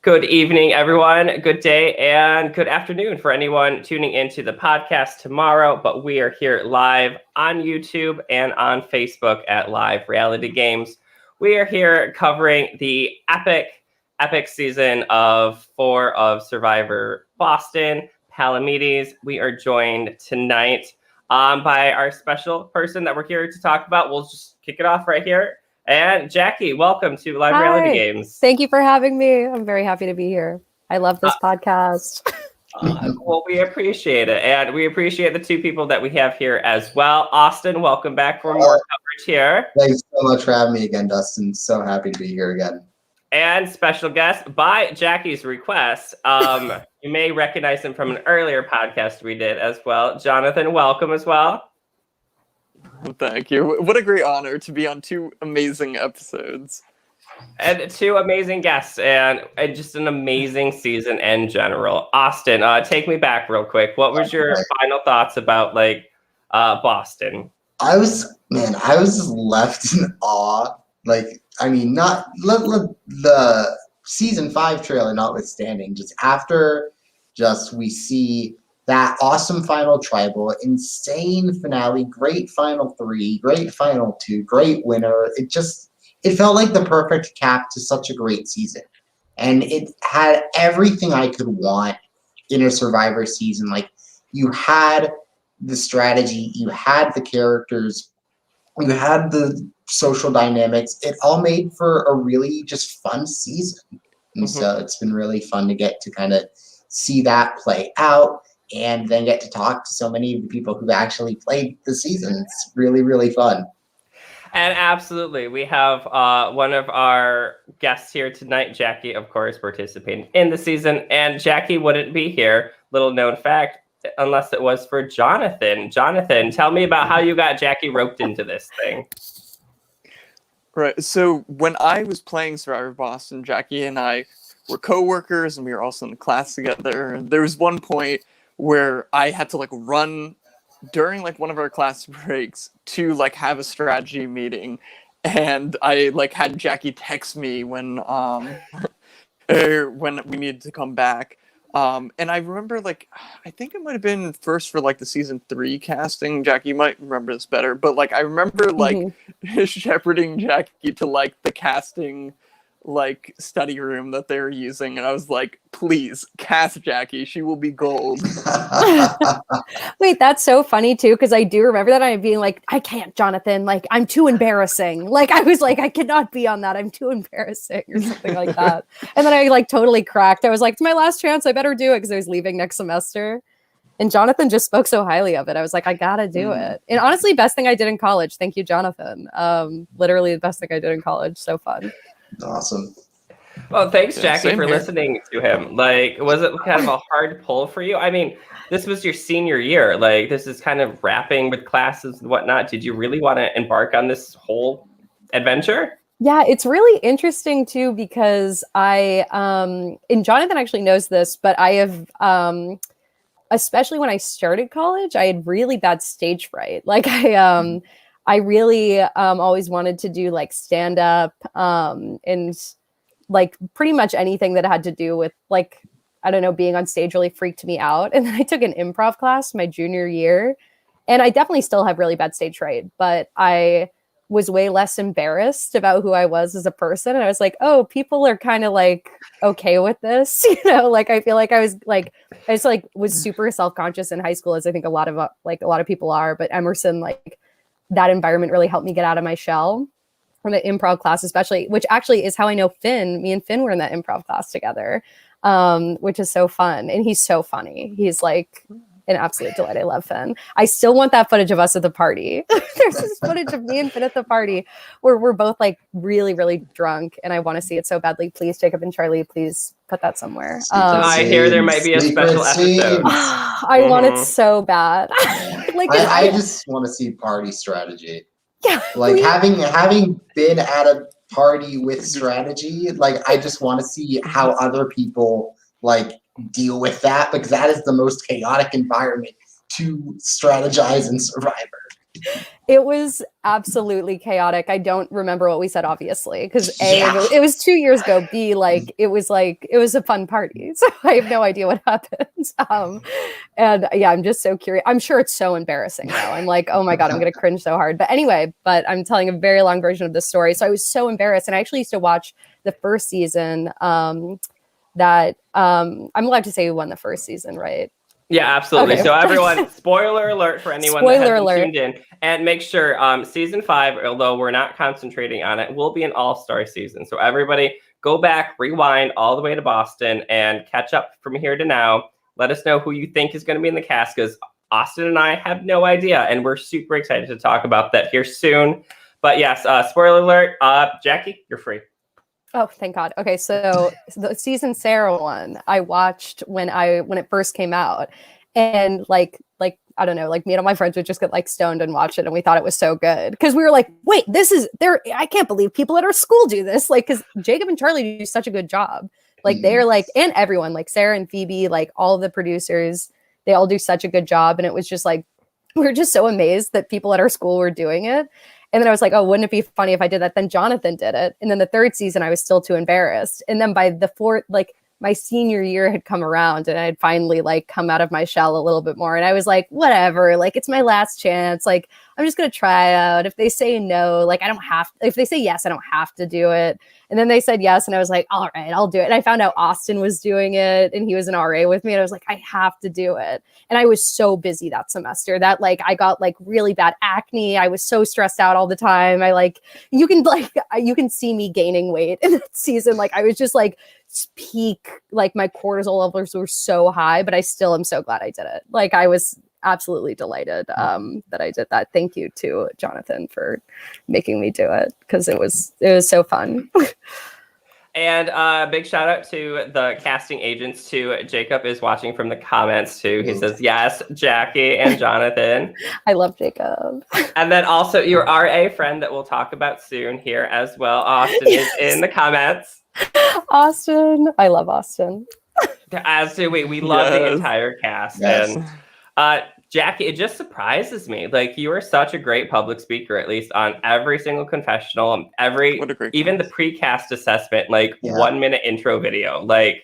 Good evening, everyone. Good day and good afternoon for anyone tuning into the podcast tomorrow. But we are here live on YouTube and on Facebook at Live Reality Games. We are here covering the epic season of 4 of Survivor Boston, Palamedes. We are joined tonight by our special person that we're here to talk about. We'll just kick it off right here. And Jackie, welcome to Live Reality Games. Thank you for having me. I'm very happy to be here. I love this podcast. Well, we appreciate it. And we appreciate the 2 people that we have here as well. Austin, welcome back for more coverage here. Thanks so much for having me again, Dustin. So happy to be here again. And special guest by Jackie's request. You may recognize him from an earlier podcast we did as well. Jonathan, welcome as well. Thank you. What a great honor to be on 2 amazing episodes. And 2 amazing guests and just an amazing season in general. Austin, take me back real quick. What was your final thoughts about Boston? I was just left in awe. Not the season 5 trailer notwithstanding, just after we see that awesome final tribal, insane finale, great final 3, great final 2, great winner. It felt like the perfect cap to such a great season. And it had everything I could want in a Survivor season. Like, you had the strategy, you had the characters, you had the social dynamics. It all made for a really just fun season. And so it's been really fun to get to kind of see that play out and then get to talk to so many of the people who've actually played the season. It's really, really fun. And absolutely, we have one of our guests here tonight, Jackie, of course, participating in the season. And Jackie wouldn't be here, little known fact, unless it was for Jonathan. Jonathan, tell me about how you got Jackie roped into this thing. Right, so when I was playing Survivor Boston, Jackie and I were co-workers and we were also in the class together. There was one point where I had to run during one of our class breaks to have a strategy meeting, and I had Jackie text me when when we needed to come back, and I remember I think it might have been first for the season 3 casting. Jackie, you might remember this better, but I remember shepherding Jackie to the casting study room that they were using, and I was like, please cast Jackie, she will be gold. Wait, that's so funny too, because I do remember that I'm being I can't, Jonathan, I'm too embarrassing. I was I cannot be on that, I'm too embarrassing, or something like that. And then I totally cracked. I was it's my last chance, I better do it, because I was leaving next semester. And Jonathan just spoke so highly of it. I was I gotta do it. And honestly, best thing I did in college. Thank you, Jonathan. Literally the best thing I did in college. So fun. Awesome. Well, thanks, Jackie, for here. listening to him. Was it kind of a hard pull for you? I mean, this was your senior year. This is kind of wrapping with classes and whatnot. Did you really want to embark on this whole adventure? Yeah, it's really interesting too, because I and Jonathan actually knows this, but I have especially when I started college, I had really bad stage fright. I really always wanted to do stand up and pretty much anything that had to do with I don't know, being on stage really freaked me out. And then I took an improv class my junior year, and I definitely still have really bad stage fright, but I was way less embarrassed about who I was as a person. And I was oh, people are kind of okay with this, I feel I was I just was super self-conscious in high school, as I think a lot of people are. But Emerson, that environment really helped me get out of my shell. From the improv class, especially, which actually is how I know Finn. Me and Finn were in that improv class together, which is so fun. And he's so funny. He's an absolute delight. I love Finn. I still want that footage of us at the party. There's this footage of me and Finn at the party where we're both really, really drunk, and I want to see it so badly. Please, Jacob and Charlie, please put that somewhere. I hear there might be a special episode. I want it so bad. I just want to see party strategy. Yeah, having been at a party with strategy, I just want to see how other people deal with that, because that is the most chaotic environment to strategize in Survivor. It was absolutely chaotic. I don't remember what we said, obviously, because Yeah. it was 2 years ago. B, it was a fun party. So I have no idea what happened. And yeah, I'm just so curious. I'm sure it's so embarrassing now. I'm like, oh my God, I'm going to cringe so hard. But anyway, I'm telling a very long version of this story. So I was so embarrassed. And I actually used to watch the first season I'm allowed to say who won the first season, right? Yeah, absolutely. Okay. So everyone, spoiler alert for anyone that hasn't tuned in, and make sure season 5, although we're not concentrating on it, will be an all-star season. So everybody go back, rewind all the way to Boston and catch up from here to now. Let us know who you think is going to be in the cast, because Austin and I have no idea, and we're super excited to talk about that here soon. But yes, spoiler alert, Jackie, you're free. Oh, thank God. Okay, so the season Sarah one, I watched when it first came out, and like I don't know, like me and all my friends would just get like stoned and watch it, and we thought it was so good because we were like, wait, this is there. I can't believe people at our school do this, like, because Jacob and Charlie do such a good job. Like they're like, and everyone, like Sarah and Phoebe, like all of the producers, they all do such a good job, and it was just like we were just so amazed that people at our school were doing it. And then I was like, oh, wouldn't it be funny if I did that? Then Jonathan did it. And then the third season, I was still too embarrassed. And then by the fourth, like my senior year had come around and I had finally like come out of my shell a little bit more. And I was like, whatever, like it's my last chance. Like, I'm just going to try out. If they say no, like I don't have, if they say yes, I don't have to do it. And then they said yes. And I was like, all right, I'll do it. And I found out Austin was doing it and he was an RA with me. And I was like, I have to do it. And I was so busy that semester that like, I got like really bad acne. I was so stressed out all the time. You can see me gaining weight in that season. Like I was just like peak, like my cortisol levels were so high, but I still am so glad I did it. Like I was absolutely delighted that I did that. Thank you to Jonathan for making me do it because it was so fun. And big shout out to the casting agents too. Jacob is watching from the comments too. He says, yes, Jackie and Jonathan. I love Jacob. And then also your RA friend that we'll talk about soon here as well. Austin is in the comments. Austin. I love Austin. As do we. We love the entire cast. Yes. And Jackie, it just surprises me. Like you are such a great public speaker, at least on every single confessional, even the pre-cast assessment, like 1 minute intro video. Like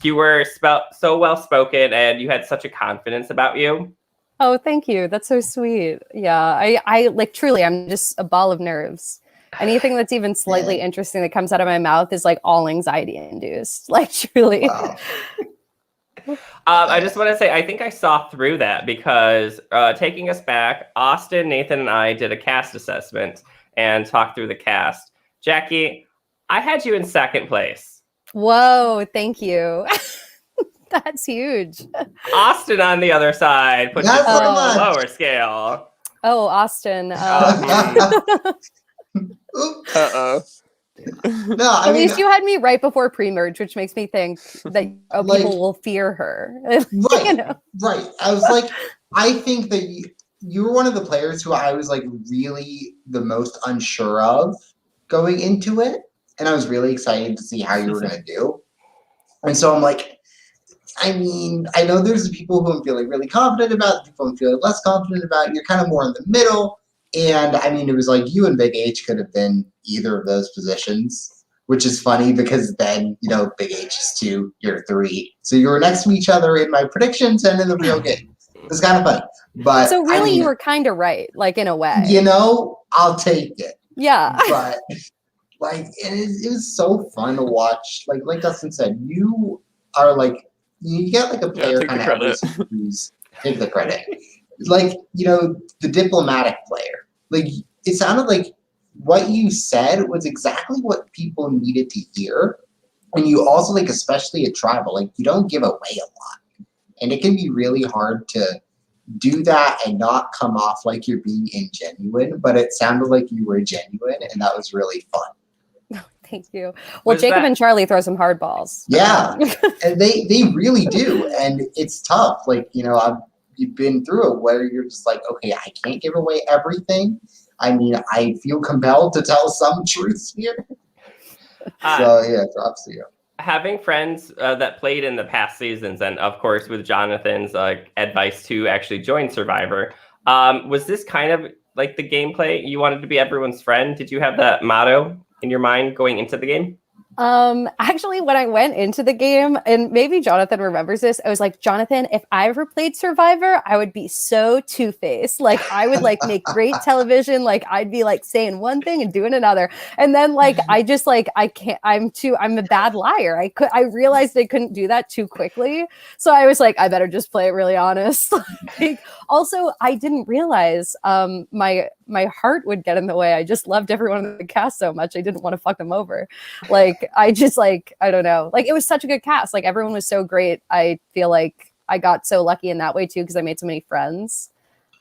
you were so well spoken and you had such a confidence about you. Oh, thank you. That's so sweet. Yeah, I like truly, I'm just a ball of nerves. Anything that's even slightly interesting that comes out of my mouth is like all anxiety induced. Like truly. Wow. I just want to say, I think I saw through that because taking us back, Austin, Nathan, and I did a cast assessment and talked through the cast. Jackie, I had you in second place. Whoa, thank you. That's huge. Austin on the other side put you on the lower scale. Oh, Austin. Uh-oh. No, At least you had me right before pre-merge, which makes me think that people will fear her. Right, you know? right. I was like, I think that you were one of the players who I was like really the most unsure of going into it, and I was really excited to see how you were going to do. And so I'm like, I mean, I know there's people who I'm feeling really confident about, people I'm feeling less confident about. You're kind of more in the middle. And I mean, it was like you and Big H could have been either of those positions, which is funny because then, you know, Big H is 2, you're 3. So you were next to each other in my predictions and in the real game. It's kind of funny. But so really, you were kind of right, like in a way. You know, I'll take it. Yeah. But like, it was so fun to watch. Like Dustyn said, you are like, you get like a player kind of who's take the credit. Like, you know, the diplomatic player. Like, it sounded like what you said was exactly what people needed to hear. And you also, like, especially at Tribal, like, you don't give away a lot. And it can be really hard to do that and not come off like you're being ingenuine. But it sounded like you were genuine, and that was really fun. Thank you. Well, Jacob and Charlie throw some hard balls. Yeah. And they really do. And it's tough. Like, you know, you've been through it where you're just like, okay, I can't give away everything. I mean, I feel compelled to tell some truths here. So yeah, props to you. Having friends that played in the past seasons, and of course with Jonathan's advice to actually join Survivor, Was this kind of like the gameplay? You wanted to be everyone's friend. Did you have that motto in your mind going into the game? Actually, when I went into the game, and maybe Jonathan remembers this, I was like, Jonathan, if I ever played Survivor, I would be so two-faced. Like, I would like make great television. Like, I'd be like saying one thing and doing another. And then like, I just like, I'm a bad liar. I realized I couldn't do that too quickly. So I was like, I better just play it really honest. Like, also, I didn't realize, my heart would get in the way. I just loved everyone in the cast so much. I didn't want to fuck them over. Like, I just like, I don't know. Like, it was such a good cast. Like, everyone was so great. I feel like I got so lucky in that way too, because I made so many friends.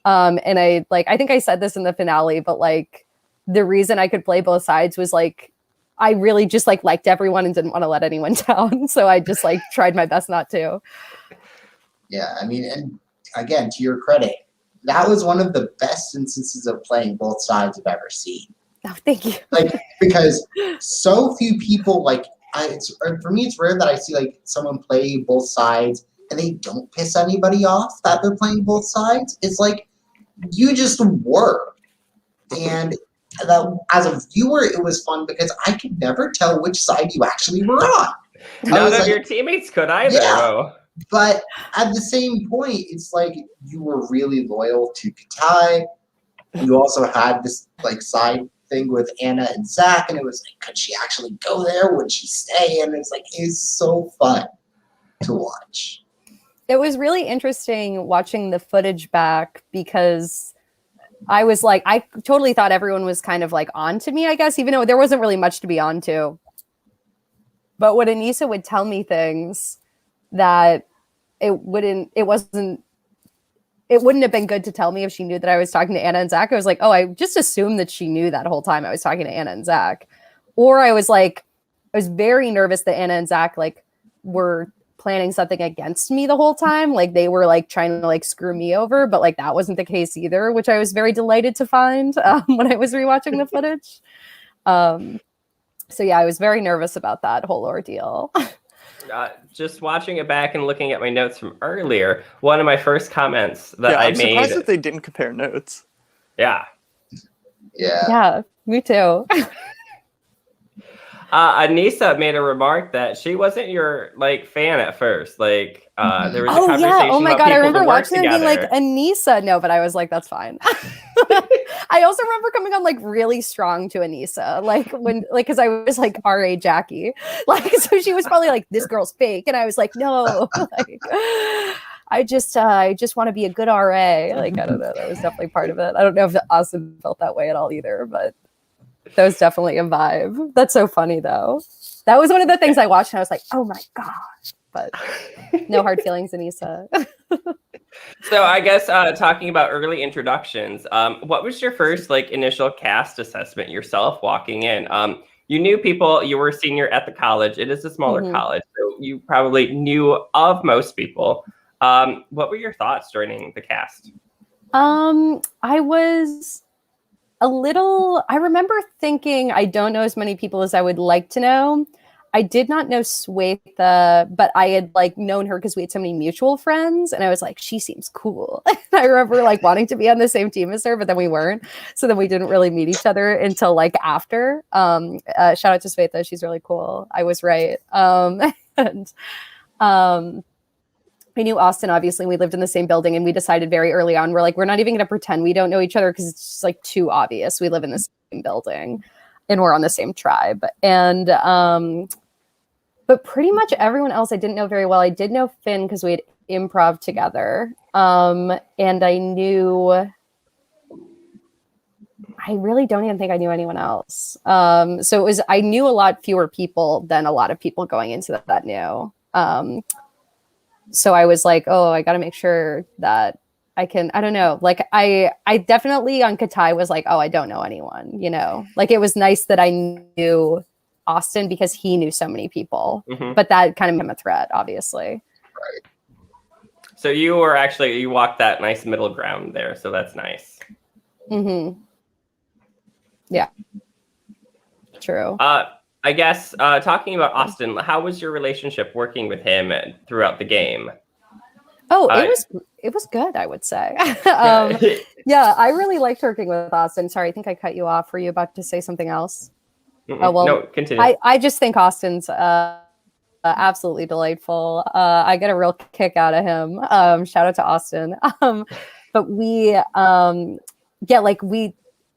And I think I said this in the finale, but like, the reason I could play both sides was like, I really just like liked everyone and didn't want to let anyone down. So I just like tried my best not to. Yeah, I mean, and again, to your credit, that was one of the best instances of playing both sides I've ever seen. Oh, thank you. Like, because so few people, like, for me, it's rare that I see like someone play both sides and they don't piss anybody off that they're playing both sides. It's like, you just were. And that, as a viewer, it was fun because I could neuld tell which side you actually were on. None of your teammates could either. Yeah. Oh. But at the same point, it's like you were really loyal to Katai. You also had this like side thing with Anna and Zach, and it was like, could she actually go there? Would she stay? And it's like, it's so fun to watch. It was really interesting watching the footage back because I was like, I totally thought everyone was kind of like on to me, I guess, even though there wasn't really much to be on to. But when Anissa would tell me things that it wouldn't have been good to tell me if she knew that I was talking to Anna and Zach. I was like, oh, I just assumed that she knew that whole time I was talking to Anna and Zach. Or I was very nervous that Anna and Zach like were planning something against me the whole time. Like they were like trying to like screw me over, but like that wasn't the case either, which I was very delighted to find when I was rewatching the footage. So yeah, I was very nervous about that whole ordeal. Just watching it back and looking at my notes from earlier, one of my first comments that I I'm made. surprised that they didn't compare notes. Yeah. Yeah. Yeah, me too. Anissa made a remark that she wasn't your like fan at first. Like there was a conversation. Yeah. Oh my about god, I people remember to work watching them being like Anissa. No, but I was like, that's fine. I also remember coming on like really strong to Anissa, like when because I was like RA Jackie, like so she was probably like, this girl's fake, and I was like, no, like I just want to be a good RA. Like I don't know, that was definitely part of it. I don't know if Austin felt that way at all either, but that was definitely a vibe. That's so funny though. That was one of the things I watched and I was like, oh my god. But no hard feelings, Anissa. So I guess talking about early introductions, what was your first like initial cast assessment yourself walking in? You knew people, you were a senior at the college. It is a smaller college, so you probably knew of most people. What were your thoughts joining the cast? I was I remember thinking I don't know as many people as I would like to know. I did not know Swetha, but I had like known her because we had so many mutual friends, and I was like, she seems cool. I remember like wanting to be on the same team as her, but then we weren't. So then we didn't really meet each other until like after. Shout out to Swetha, she's really cool. I was right. And I knew Austin, obviously. We lived in the same building, and we decided very early on, we're like, we're not even going to pretend we don't know each other because it's just like too obvious. We live in the same building and we're on the same tribe. And but pretty much everyone else I didn't know very well. I did know Finn because we had improv together. And I really don't even think I knew anyone else. So I knew a lot fewer people than a lot of people going into that knew. So I was like, oh, I got to make sure that I don't know. Like I definitely on Katai was like, oh, I don't know anyone, you know, like it was nice that I knew Austin because he knew so many people, but that kind of made him a threat, obviously. Right. So you walked that nice middle ground there. So that's nice. Yeah. True. I guess talking about Austin, how was your relationship working with him throughout the game? Oh, it was good, I would say. Yeah, I really liked working with Austin. Sorry, I think I cut you off. Were you about to say something else? Oh, well, no, continue. I just think Austin's absolutely delightful. I get a real kick out of him. Shout out to Austin. But we,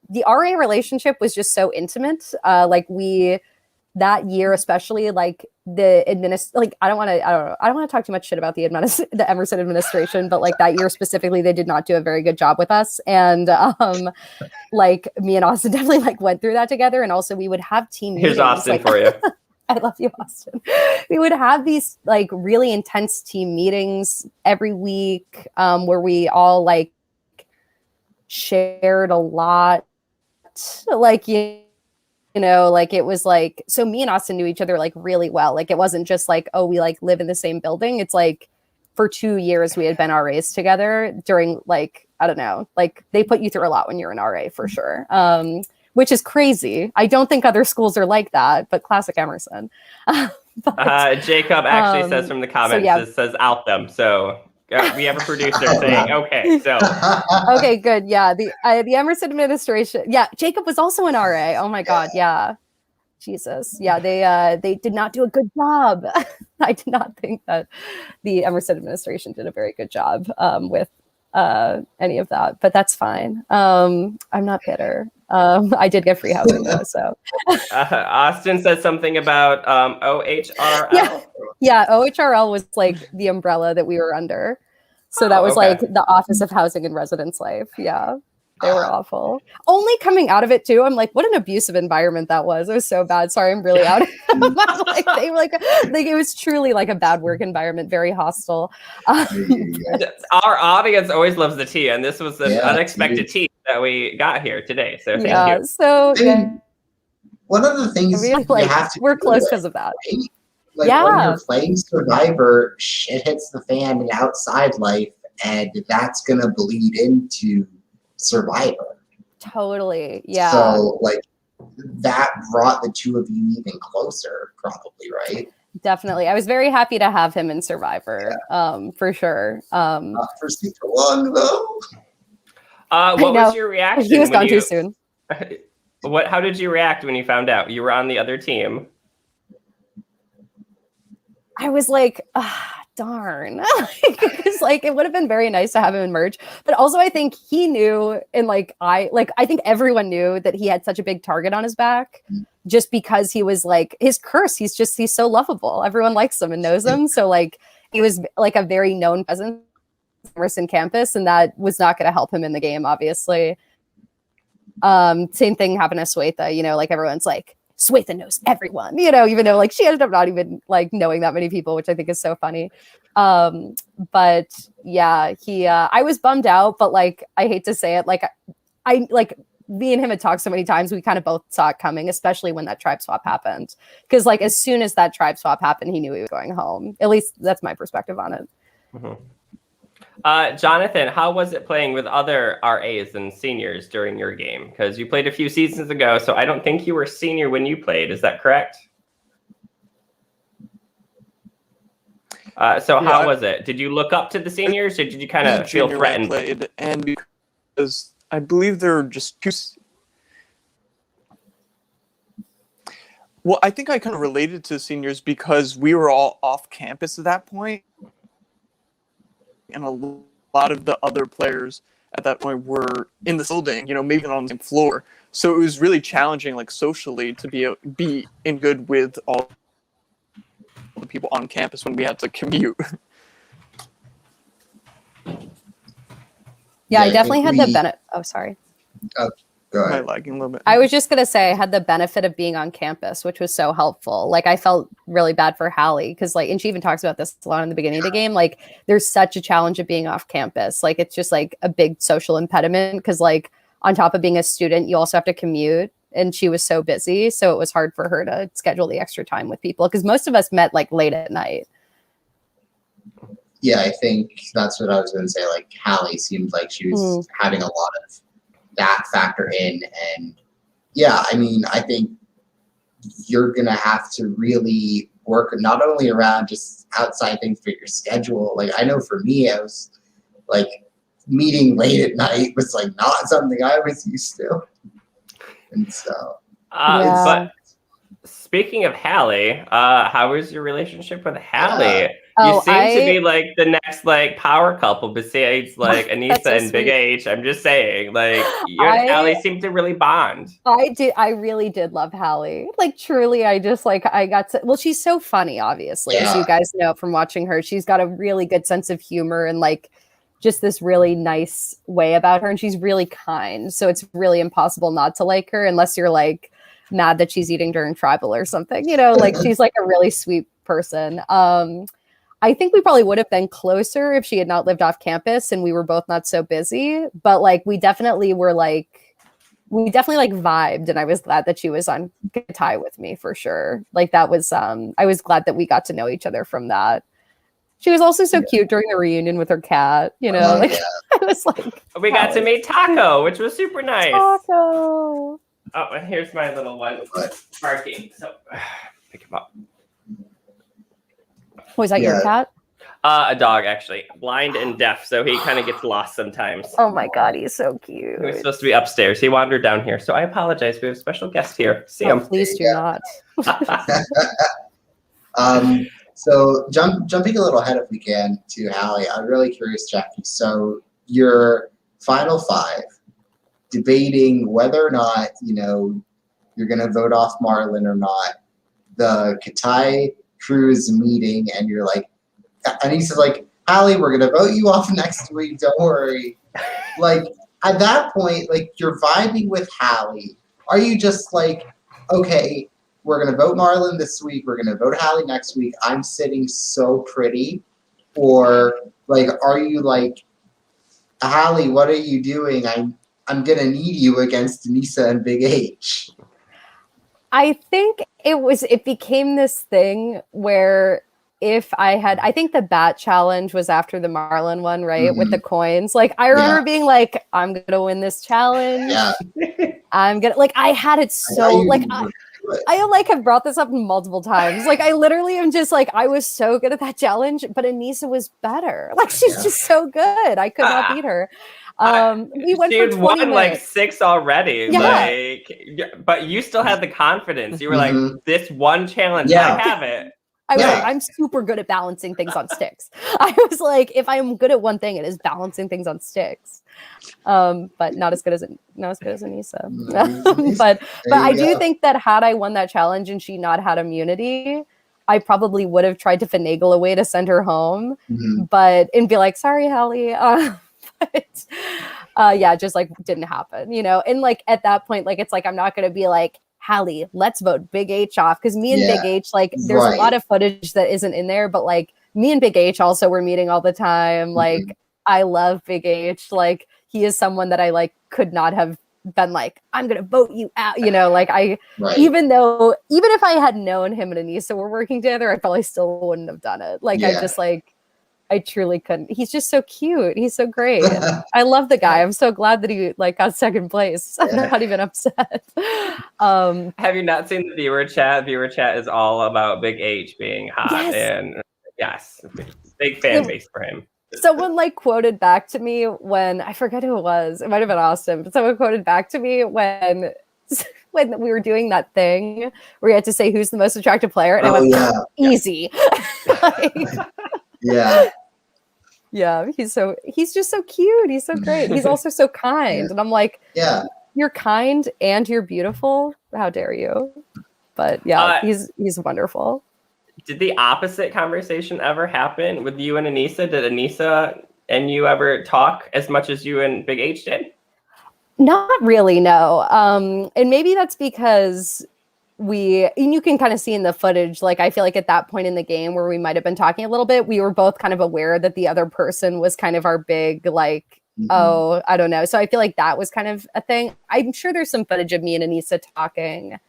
the RA relationship was just so intimate. That year, especially, like I don't want to talk too much shit about the Emerson administration, but like that year specifically, they did not do a very good job with us. And like me and Austin definitely like went through that together. And also we would have team meetings. Here's Austin for you. I love you, Austin. We would have these like really intense team meetings every week, where we all like shared a lot. Like, you know, like it was like, so me and Austin knew each other like really well. Like it wasn't just like, oh, we like live in the same building. It's like for 2 years we had been RAs together during like, I don't know, like they put you through a lot when you're an RA for sure. Which is crazy. I don't think other schools are like that, but classic Emerson. Jacob actually says from the comments, it says out them. So we have a producer saying, okay, so. Okay, good. Yeah, the Emerson administration. Yeah, Jacob was also an RA. Oh my God, yeah. Jesus. Yeah, they did not do a good job. I did not think that the Emerson administration did a very good job with any of that, but that's fine. I'm not bitter. I did get free housing though, so. Austin said something about OHRL. Yeah, OHRL was like the umbrella that we were under. So that was like the Office of Housing and Residence Life. Yeah, they were awful. Only coming out of it too, I'm like, what an abusive environment that was. It was so bad. Sorry, I'm really out. like it was truly like a bad work environment, very hostile. Our audience always loves the tea, and this was an unexpected tea that we got here today. So thank you. So one of the things you have to we're close because of that. Right? Like when you're playing Survivor, shit hits the fan in outside life, and that's gonna bleed into Survivor. Totally, yeah. So like that brought the two of you even closer, probably, right? Definitely. I was very happy to have him in Survivor, for sure. Not for super long though. What was your reaction? He was gone too soon. How did you react when you found out you were on the other team? I was like, darn. Because like it would have been very nice to have him emerge. But also I think he knew, and I think everyone knew that he had such a big target on his back just because he was like his curse. He's so lovable. Everyone likes him and knows him. So like he was like a very known presence on Emerson campus, and that was not going to help him in the game, obviously. Same thing happened to Swetha, you know, like everyone's like, Swetha knows everyone, you know, even though like she ended up not even like knowing that many people, which I think is so funny. But yeah, I was bummed out, but like, I hate to say it, me and him had talked so many times, we kind of both saw it coming, especially when that tribe swap happened. Because like, as soon as that tribe swap happened, he knew he was going home. At least that's my perspective on it. Mm-hmm. Jonathan, how was it playing with other RAs and seniors during your game? Because you played a few seasons ago, so I don't think you were senior when you played. Is that correct? How was it? Did you look up to the seniors, or did you kind of feel threatened? Played, and because I believe there were just two. Well, I think I kind of related to seniors because we were all off campus at that point. And a lot of the other players at that point were in the building, you know, maybe on the same floor. So it was really challenging, like socially, to be in good with all the people on campus when we had to commute. Yeah, I definitely had the benefit. Oh, sorry. Go ahead. Am I lagging a little bit? I was just going to say I had the benefit of being on campus, which was so helpful. Like I felt really bad for Hallie because like, and she even talks about this a lot in the beginning of the game. Like there's such a challenge of being off campus. Like it's just like a big social impediment because like on top of being a student, you also have to commute. And she was so busy. So it was hard for her to schedule the extra time with people because most of us met like late at night. Yeah, I think that's what I was going to say. Like Hallie seemed like she was having a lot of that factor in. And yeah, I mean, I think you're going to have to really work not only around just outside things for your schedule. Like I know for me, I was like meeting late at night was like not something I was used to. And so, but speaking of Hallie, how is your relationship with Hallie? You seem to be like the next like power couple besides like Anissa so and Big H. I'm just saying, like you and Hallie seem to really bond. I really did love Hallie. Like truly, I just like I got to. Well, she's so funny, obviously, as you guys know from watching her. She's got a really good sense of humor and like just this really nice way about her, and she's really kind. So it's really impossible not to like her unless you're like mad that she's eating during tribal or something. You know, like she's like a really sweet person. I think we probably would have been closer if she had not lived off campus and we were both not so busy. But like we definitely vibed, and I was glad that she was on Katai with me for sure. Like that was I was glad that we got to know each other from that. She was also so cute during the reunion with her cat, you know. I was like, we got to meet Taco, which was super nice. Taco. Oh, and here's my little one barking. So pick him up. Was that your cat? A dog, actually. Blind and deaf, so he kind of gets lost sometimes. Oh my God, he's so cute. He was supposed to be upstairs. He wandered down here, so I apologize. We have a special guest here. See him. Please do not. So jumping a little ahead if we can to Hallie, I'm really curious, Jackie. So your final five, debating whether or not, you know, you're going to vote off Marlon or not, the Katai Crew's meeting, and you're like, Anissa's like, Hallie, we're going to vote you off next week. Don't worry. Like, at that point, like, you're vibing with Hallie. Are you just like, okay, we're going to vote Marlon this week. We're going to vote Hallie next week. I'm sitting so pretty. Or, like, are you like, Hallie, what are you doing? I'm going to need you against Anissa and Big H. I think it became this thing where I think the bat challenge was after the Marlin one, right? With the coins. Like, I remember being like, I'm going to win this challenge. Yeah. I'm going to, like, I had it so, like, I like have brought this up multiple times. Like, I literally am just like, I was so good at that challenge, but Anissa was better. Like, she's just so good. I could not beat her. We went for 20 won minutes. like 6 already. Yeah. Like, but you still had the confidence. You were like, this one challenge, I have it. I was like, I'm super good at balancing things on sticks. I was like, if I'm good at one thing, it is balancing things on sticks. But not as good as Anissa. but I do think that had I won that challenge and she not had immunity, I probably would have tried to finagle a way to send her home, and be like, sorry, Hallie. But just like didn't happen, you know. And like at that point, like it's like I'm not gonna be like, Hallie, let's vote Big H off, because me and Big H, like there's a lot of footage that isn't in there, but like me and Big H also were meeting all the time. Like I love Big H. Like he is someone that I like could not have been like, I'm gonna vote you out, you know. Like even if I had known him and Anissa were working together, I probably still wouldn't have done it. Like I truly couldn't. He's just so cute. He's so great. I love the guy. I'm so glad that he like got second place. I'm not even upset. Have you not seen the viewer chat? Viewer chat is all about Big H being hot, and big fan base for him. Someone like quoted back to me when I forget who it was. It might have been Austin, but someone quoted back to me when we were doing that thing where you had to say who's the most attractive player, and I went, easy. Yeah, he's just so cute. He's so great. He's also so kind. And I'm like, you're kind and you're beautiful. How dare you? But he's wonderful. Did the opposite conversation ever happen with you and Anissa? Did Anissa and you ever talk as much as you and Big H did? Not really, no. And maybe that's because and you can kind of see in the footage, like I feel like at that point in the game where we might have been talking a little bit, we were both kind of aware that the other person was kind of our big, like, oh, I don't know. So I feel like that was kind of a thing. I'm sure there's some footage of me and Anissa talking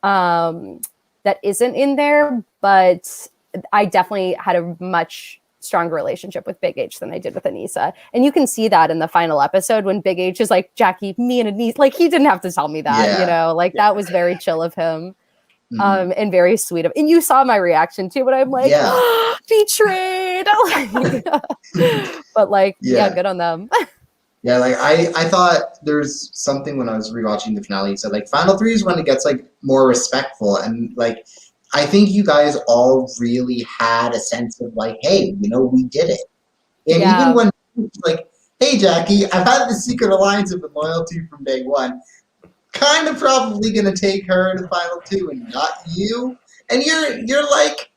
that isn't in there, but I definitely had a much stronger relationship with Big H than I did with Anissa. And you can see that in the final episode when Big H is like, Jackie, me and Anissa, like he didn't have to tell me that, you know, like that was very chill of him. And very sweet of, and you saw my reaction too, but I'm like, betrayed. But like, Yeah. yeah, good on them. Yeah, like I thought there's something when I was rewatching the finale. So like Final Three is when it gets like more respectful, and like I think you guys all really had a sense of like, hey, we did it. And Yeah. even when like, hey Jackie, I've had the secret alliance of loyalty from day one. Kind of probably gonna take her to Final Two and not you. And you're like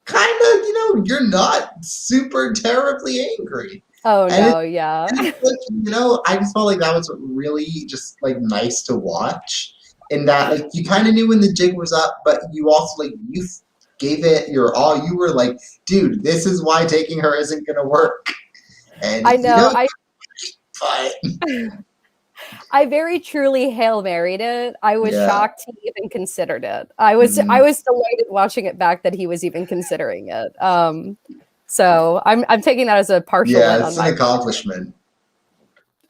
kind of, you're not super terribly angry. Oh And no, yeah. I just felt like that was really just like nice to watch. In that, like, you kind of knew when the jig was up, but you also like you gave it your all. You were like, dude, this is why taking her isn't gonna work. And I know. but I very truly Hail Married it. I was Yeah. shocked he even considered it. I was delighted watching it back that he was even considering it. So I'm taking that as a partial win on it's my an accomplishment.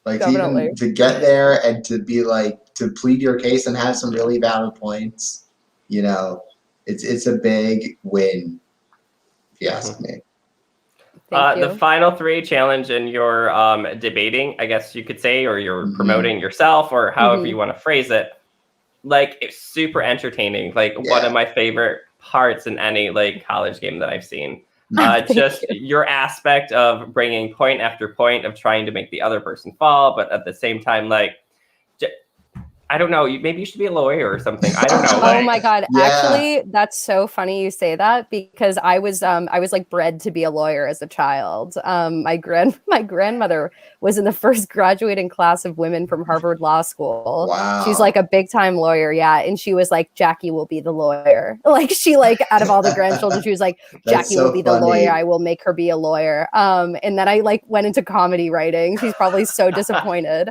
Like Definitely. even to get there and to be like to plead your case and have some really valid points, it's a big win, if you ask me. Thank you. The Final Three challenge and your debating, I guess you could say, or you're promoting yourself, or however you want to phrase it. Like, it's super entertaining. Like, one of my favorite parts in any like college game that I've seen. Just your aspect of bringing point after point of trying to make the other person fall, but at the same time, like, I don't know, maybe you should be a lawyer or something. I don't know. Oh my God. Yeah. Actually, that's so funny you say that, because I was like bred to be a lawyer as a child. My grandmother was in the first graduating class of women from Harvard Law School. Wow. She's like a big time lawyer. Yeah. And she was like, Jackie will be the lawyer. Like, she like, out of all the grandchildren, she was like, Jackie will be the lawyer. I will make her be a lawyer. And then I like went into comedy writing. She's probably so disappointed.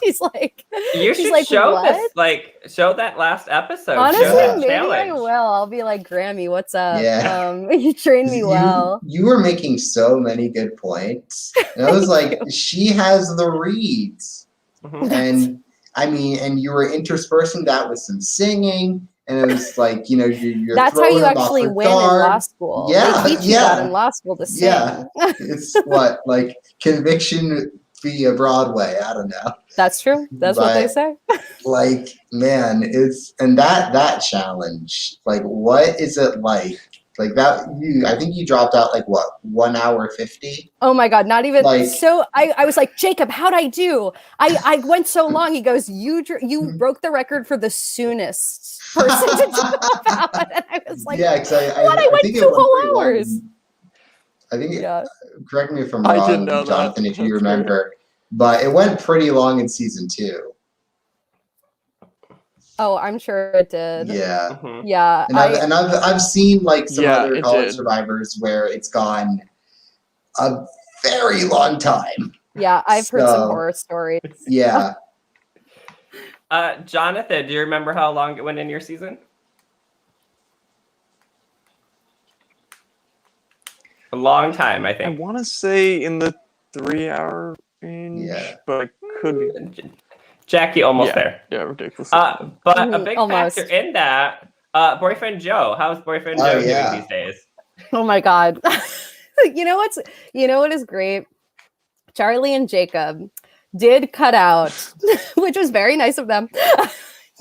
She's like, you should show this, like, show that last episode. Honestly, show that maybe challenge. I will. I'll be like, Grammy, what's up? Yeah. You trained me well. You were making so many good points. And I was like, she has the reads. And I mean, and you were interspersing that with some singing. And it was like, you're that's how you throwing them actually off win guard. in law school. Yeah, They teach you that in law school to sing. Yeah. It's what, like conviction via Broadway. I don't know. That's true. That's what they say. Like, man, and that challenge, like, what is it like? Like that, I think you dropped out like what, 1 hour 50? Oh my God, not even. Like, so I was like, Jacob, how'd I do? I went so long. He goes, you broke the record for the soonest person to drop out. And I was like, yeah, because I went 2 whole hours. I think, correct me if I'm I wrong, didn't know Jonathan, that. if you remember, but it went pretty long in season 2. Oh, I'm sure it did. Yeah. Yeah. And I've seen like some other college did. survivors where it's gone a very long time. Yeah, I've heard some horror stories. Yeah. Jonathan, do you remember how long it went in your season? A long time, I I think. want to say in the 3-hour range, but I could be. Jackie, almost there. Yeah, ridiculous. But a big factor in that, Boyfriend Joe. How's Boyfriend Joe doing these days? Oh my God. You know what is great? Charlie and Jacob did cut out, which was very nice of them.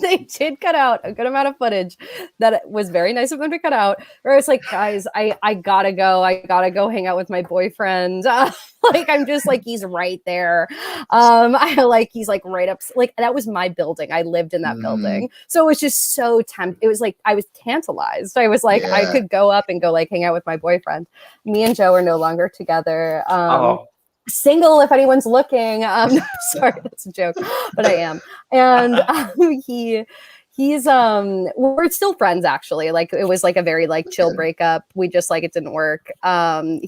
They did cut out a good amount of footage that was very nice of them to cut out. Where it's like, guys, I gotta go. I gotta go hang out with my boyfriend. Like, I'm just like, he's right there. He's like right up. Like, that was my building. I lived in that building. So it was just so it was like, I was tantalized. I was like, I could go up and go like hang out with my boyfriend. Me and Joe are no longer together. Single, if anyone's looking. Sorry, that's a joke, but I am. And he's we're still friends, actually. Like, it was like a very like chill breakup. We just like, it didn't work.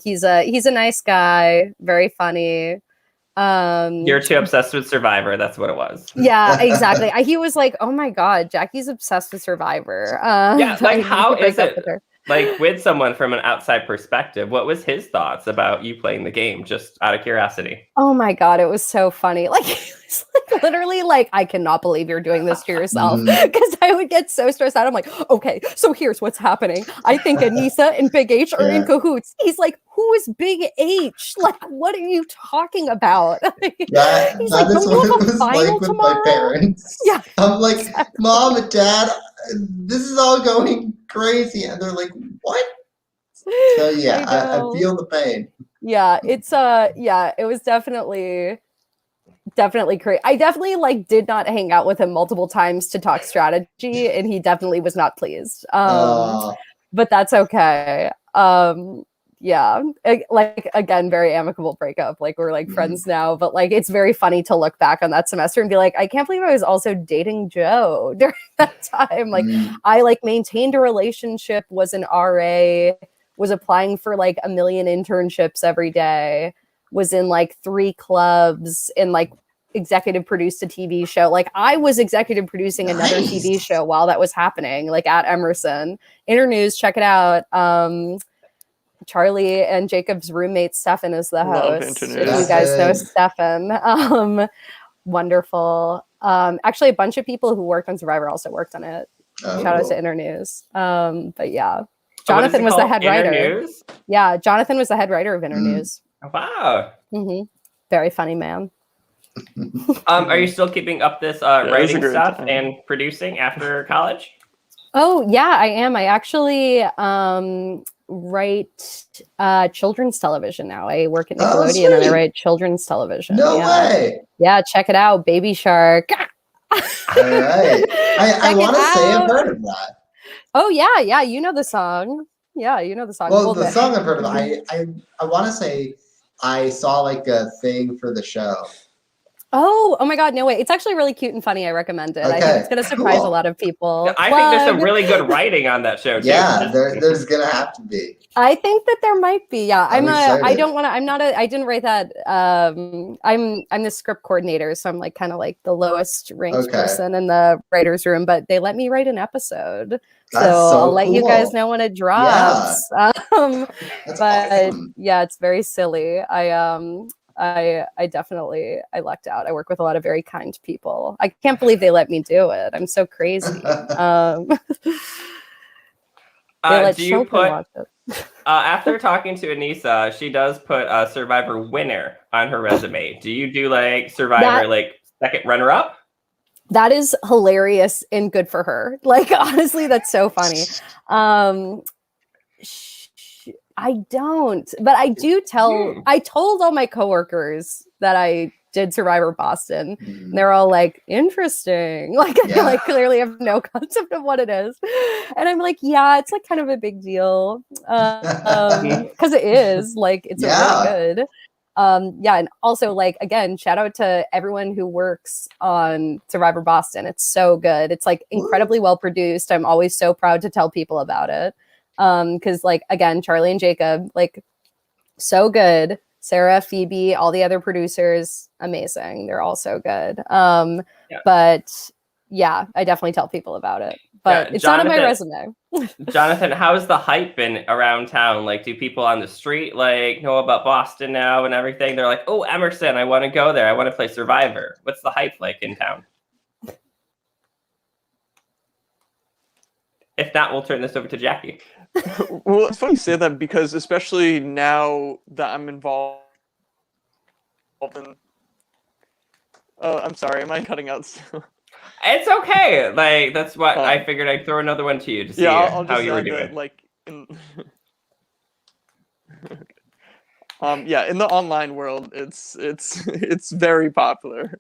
He's a nice guy, very funny. You're too obsessed with Survivor. That's what it was. Yeah, exactly. He was like, oh my God, Jackie's obsessed with Survivor. Like, how is it? Like, with someone from an outside perspective, what was his thoughts about you playing the game, just out of curiosity? Oh my God, it was so funny. Like, it was like literally like, I cannot believe you're doing this to yourself. Because I would get so stressed out. I'm like, okay, so here's what's happening. I think Anissa and Big H are in cahoots. He's like, who is Big H? Like, what are you talking about? He's That like, is don't what you have it a was final like with tomorrow? my parents. Yeah, I'm like, exactly. Mom and Dad, this is all going crazy, and they're like, what? So yeah, I know. feel the pain. Yeah, it's yeah, it was definitely crazy. I definitely like did not hang out with him multiple times to talk strategy, and he definitely was not pleased. But that's okay. Yeah, like again, very amicable breakup. Like we're like friends now, but like it's very funny to look back on that semester and be like, I can't believe I was also dating Joe during that time. Like I like maintained a relationship, was an RA, was applying for like a million internships every day, was in like 3 clubs, and like executive produced a TV show. Like I was executive producing another TV show while that was happening, like at Emerson. Internews, check it out. Charlie and Jacob's roommate Stefan is the Love host. Internews. If you guys know Stefan, wonderful. Actually, a bunch of people who worked on Survivor also worked on it. Shout out to Internews. But yeah, Jonathan was the head writer. Internews? Yeah, Jonathan was the head writer of Internews. Wow. Very funny man. Are you still keeping up this writing stuff and producing after college? Oh yeah, I am. I actually write children's television now. I work at Nickelodeon and I write children's television. No way. Yeah, check it out. Baby Shark. All right. I want to say I've heard of that. Oh yeah, you know the song. Yeah, you know the song. Well, the song I've heard of. I want to say I saw like a thing for the show. Oh my God, no way. It's actually really cute and funny. I recommend it. Okay, I think it's going to surprise a lot of people. I think there's some really good writing on that show too. Yeah, there's going to have to be. I think that there might be. Yeah, I didn't write that. I'm the script coordinator, so I'm like kind of like the lowest ranked person in the writer's room, but they let me write an episode. So I'll let you guys know when it drops. Yeah. But awesome. Yeah, it's very silly. I definitely lucked out. I work with a lot of very kind people. I can't believe they let me do it. I'm so crazy. Do you put after talking to Anissa, she does put a Survivor winner on her resume. Do you do like Survivor like second runner up? That is hilarious and good for her. Like honestly, that's so funny. I don't, but I do tell, I told all my coworkers that I did Survivor Boston. And they're all like, interesting. Like, I like clearly have no concept of what it is. And I'm like, yeah, it's like kind of a big deal. Because it is like, it's really good. And also like, again, shout out to everyone who works on Survivor Boston. It's so good. It's like incredibly well produced. I'm always so proud to tell people about it. Because like again, Charlie and Jacob, like so good. Sarah, Phoebe, all the other producers, amazing. They're all so good. But yeah, I definitely tell people about it. But it's not on my resume. Jonathan, how's the hype been around town? Like, do people on the street like know about Boston now and everything? They're like, oh, Emerson, I want to go there. I want to play Survivor. What's the hype like in town? If not, we'll turn this over to Jackie. Well, it's funny you say that because especially now that I'm involved in... Oh, I'm sorry. Am I cutting out still? It's okay. Like, that's what I figured I'd throw another one to you to see I'll how just you were doing. Like, in the online world, it's very popular.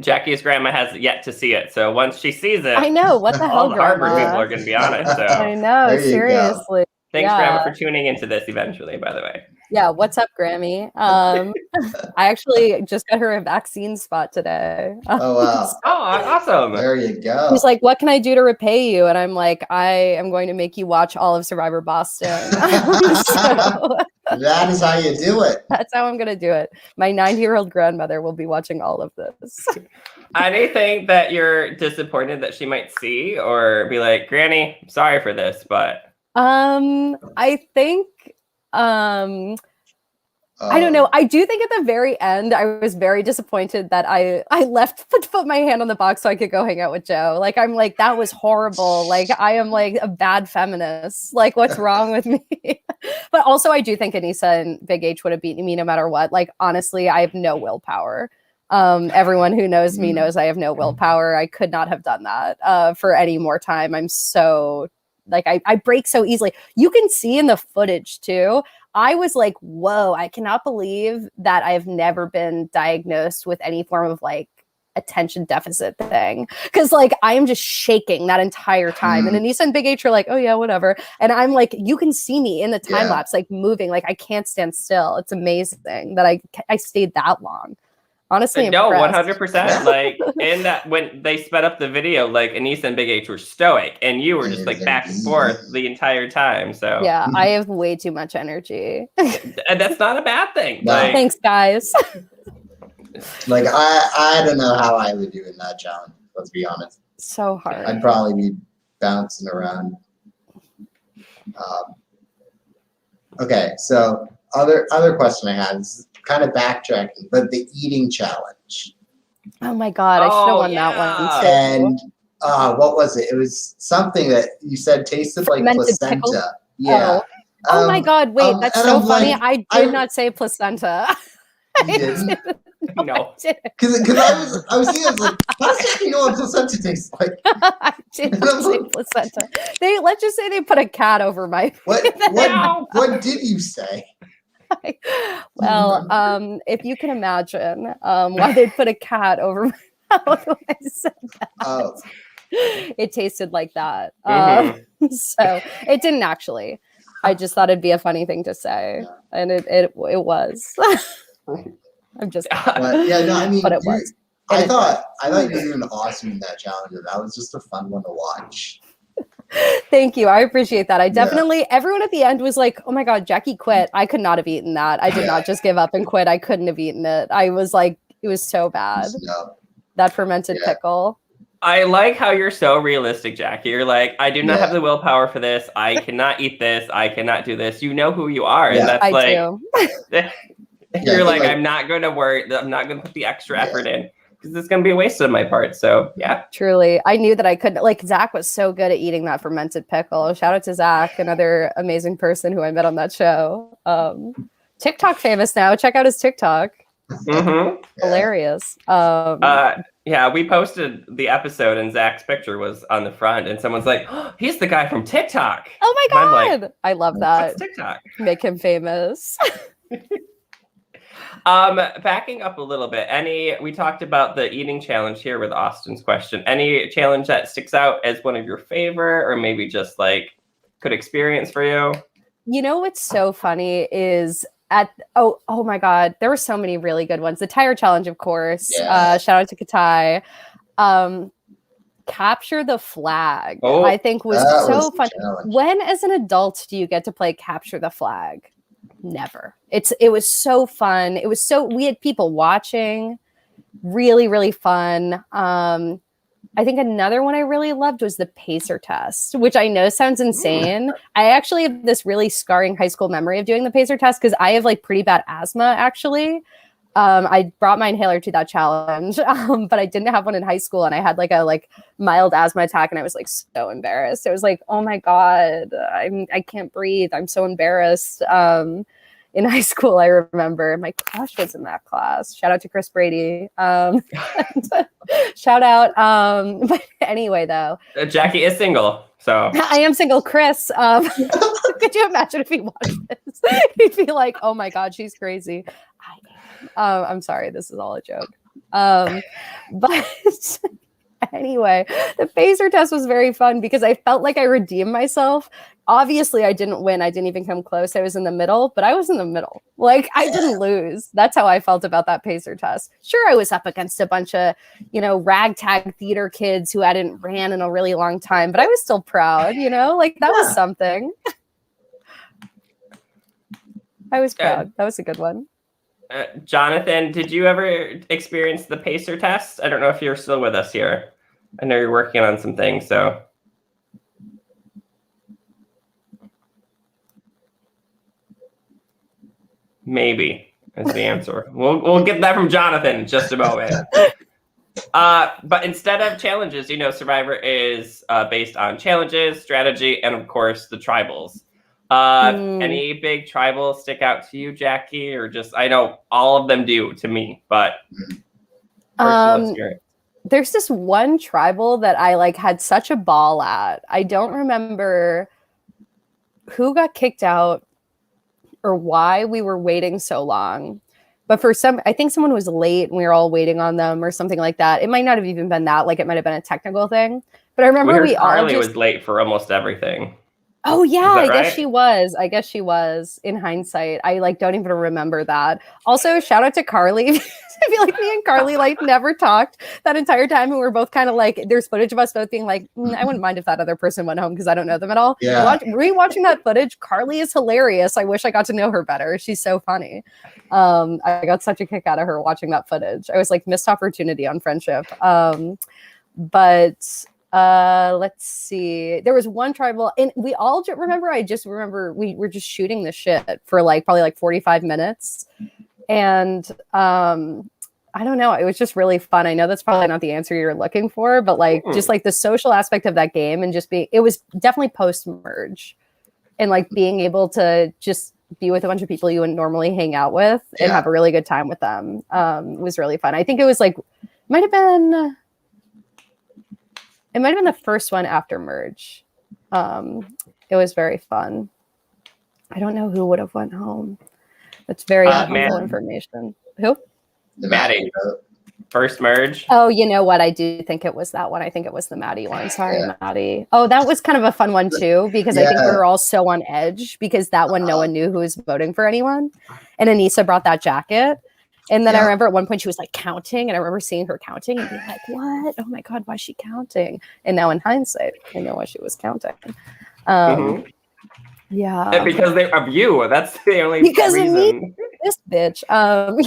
Jackie's grandma has yet to see it, so once she sees it, I know what the hell, all the Grandma? Harvard people are going to be on it. So I know, seriously. Thanks, Grandma, for tuning into this eventually, by the way. Yeah, what's up, Grammy? I actually just got her a vaccine spot today. Oh, wow. Oh, awesome. There you go. He's like, what can I do to repay you? And I'm like, I am going to make you watch all of Survivor Boston. So, that is how you do it. That's how I'm going to do it. My 90-year-old grandmother will be watching all of this. Anything that you're disappointed that she might see or be like, Granny, sorry for this, but... I think... I don't know. I do think at the very end, I was very disappointed that I left to put my hand on the box so I could go hang out with Joe. Like, I'm like, that was horrible. Like, I am like a bad feminist. Like, what's wrong with me? But also, I do think Anissa and Big H would have beaten me no matter what. Like, honestly, I have no willpower. Everyone who knows me knows I have no willpower. I could not have done that for any more time. I'm so, like, I break so easily. You can see in the footage, too. I was like, whoa, I cannot believe that I've never been diagnosed with any form of like attention deficit thing. Cause like I am just shaking that entire time. And Anissa and Big H are like, oh yeah, whatever. And I'm like, you can see me in the time lapse, like moving, like I can't stand still. It's amazing that I stayed that long. Honestly, no, impressed. 100%. Like in that, when they sped up the video, like Anissa and Big H were stoic, and you were just like back and forth the entire time. So yeah, I have way too much energy. And that's not a bad thing. No. Like, thanks, guys. Like I don't know how I would do in that challenge. Let's be honest. So hard. I'd probably be bouncing around. Okay, so other question I had is kind of backtracking, but the eating challenge. Oh my god, I should have won that one too. And what was it? It was something that you said tasted like Fermented placenta. pickle? Yeah. Oh my god, wait, that's and so I'm funny. like, I did not say placenta. You didn't? No. Because I was thinking, I was like, how does Jackie know what placenta tastes like? I did not say placenta. Let's just say they put a cat over my. What did you say? Well, if you can imagine why they'd put a cat over my mouth when I said that. Oh. It tasted like that. So it didn't actually. I just thought it'd be a funny thing to say, and it was. I'm just. But yeah, no, I mean, but it was. I thought you were doing awesome in that challenge. That was just a fun one to watch. Thank you. I appreciate that. I definitely, everyone at the end was like, oh my God, Jackie quit. I could not have eaten that. I did not just give up and quit. I couldn't have eaten it. I was like, it was so bad. No. That fermented pickle. I like how you're so realistic, Jackie. You're like, I do not have the willpower for this. I cannot eat this. I cannot do this. You know who you are. And that's you're like, I'm not going to worry. I'm not going to put the extra effort in. Because it's going to be a waste on my part. So, yeah. Truly. I knew that I couldn't. Like, Zach was so good at eating that fermented pickle. Shout out to Zach, another amazing person who I met on that show. TikTok famous now. Check out his TikTok. Mm-hmm. Hilarious. Yeah, we posted the episode and Zach's picture was on the front. And someone's like, oh, he's the guy from TikTok. Oh, my God. Like, I love that. What's TikTok? Make him famous. Backing up a little bit, we talked about the eating challenge here with Austin's question. Any challenge that sticks out as one of your favorite or maybe just like good experience for you? You know what's so funny is oh my God, there were so many really good ones. The tire challenge, of course. Shout out to Katai. Capture the flag, I think was so fun. When as an adult do you get to play capture the flag? Never. It was so fun. We had people watching. Really, really fun. I think another one I really loved was the pacer test, which I know sounds insane. I actually have this really scarring high school memory of doing the pacer test because I have like pretty bad asthma actually. I brought my inhaler to that challenge, but I didn't have one in high school, and I had like a mild asthma attack, and I was like so embarrassed. It was like, oh my God, I can't breathe. I'm so embarrassed. In high school, I remember my crush was in that class. Shout out to Chris Brady. Shout out. But anyway, though, Jackie is single, so I am single. Chris, could you imagine if he watched this? He'd be like, "Oh my God, she's crazy." I'm sorry, this is all a joke. But anyway, the phaser test was very fun because I felt like I redeemed myself. Obviously, I didn't win. I didn't even come close. I was in the middle, but I was in the middle. Like, I didn't lose. That's how I felt about that pacer test. Sure, I was up against a bunch of, ragtag theater kids who hadn't ran in a really long time, but I was still proud, like that was something. I was proud. That was a good one. Jonathan, did you ever experience the pacer test? I don't know if you're still with us here. I know you're working on some things, so. Maybe. is the answer. We'll get that from Jonathan in just a moment. But instead of challenges, Survivor is based on challenges, strategy, and of course the tribals. Any big tribals stick out to you, Jackie, or just I know all of them do to me, but personal experience. There's this one tribal that I had such a ball at. I don't remember who got kicked out or why we were waiting so long. But I think someone was late and we were all waiting on them or something like that. It might not have even been that. It might have been a technical thing. But I remember Carly was late for almost everything. Oh yeah, I right? guess she was in hindsight. I don't even remember that. Also, shout out to Carly. I feel like me and Carly never talked that entire time. And we were both kind of there's footage of us both being I wouldn't mind if that other person went home because I don't know them at all. Yeah. Rewatching that footage, Carly is hilarious. I wish I got to know her better. She's so funny. I got such a kick out of her watching that footage. I was missed opportunity on friendship. But let's see. There was one tribal, and we all remember. I just remember we were just shooting the shit for probably 45 minutes, and I don't know. It was just really fun. I know that's probably not the answer you're looking for, but just the social aspect of that game and it was definitely post merge, and being able to just be with a bunch of people you wouldn't normally hang out with and have a really good time with them was really fun. I think it was It might have been the first one after merge. It was very fun. I don't know who would have went home. That's very helpful information. Who? Maddie. First merge. Oh, you know what? I do think it was that one. I think it was the Maddie one. Sorry, Maddie. Oh, that was kind of a fun one too, because I think we were all so on edge because that one, no one knew who was voting for anyone. And Anissa brought that jacket. And then I remember at one point she was counting, and I remember seeing her counting and being what? Oh my God, why is she counting? And now in hindsight, I know why she was counting. Yeah. And because of you. That's the only because reason. Of me, this bitch.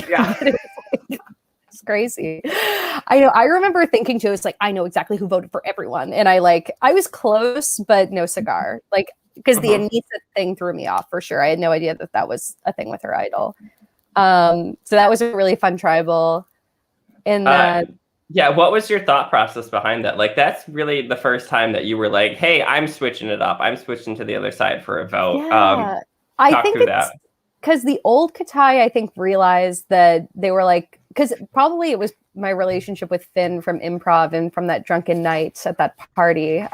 Yeah. It's crazy. I know. I remember thinking too, it's I know exactly who voted for everyone. And I was close, but no cigar. Because the Anissa thing threw me off for sure. I had no idea that was a thing with her idol. So that was a really fun tribal. And what was your thought process behind that? That's really the first time that you were hey, I'm switching it up. I'm switching to the other side for a vote. Yeah. I think it's because the old Katai, I think, realized that they were because probably it was my relationship with Finn from improv and from that drunken night at that party.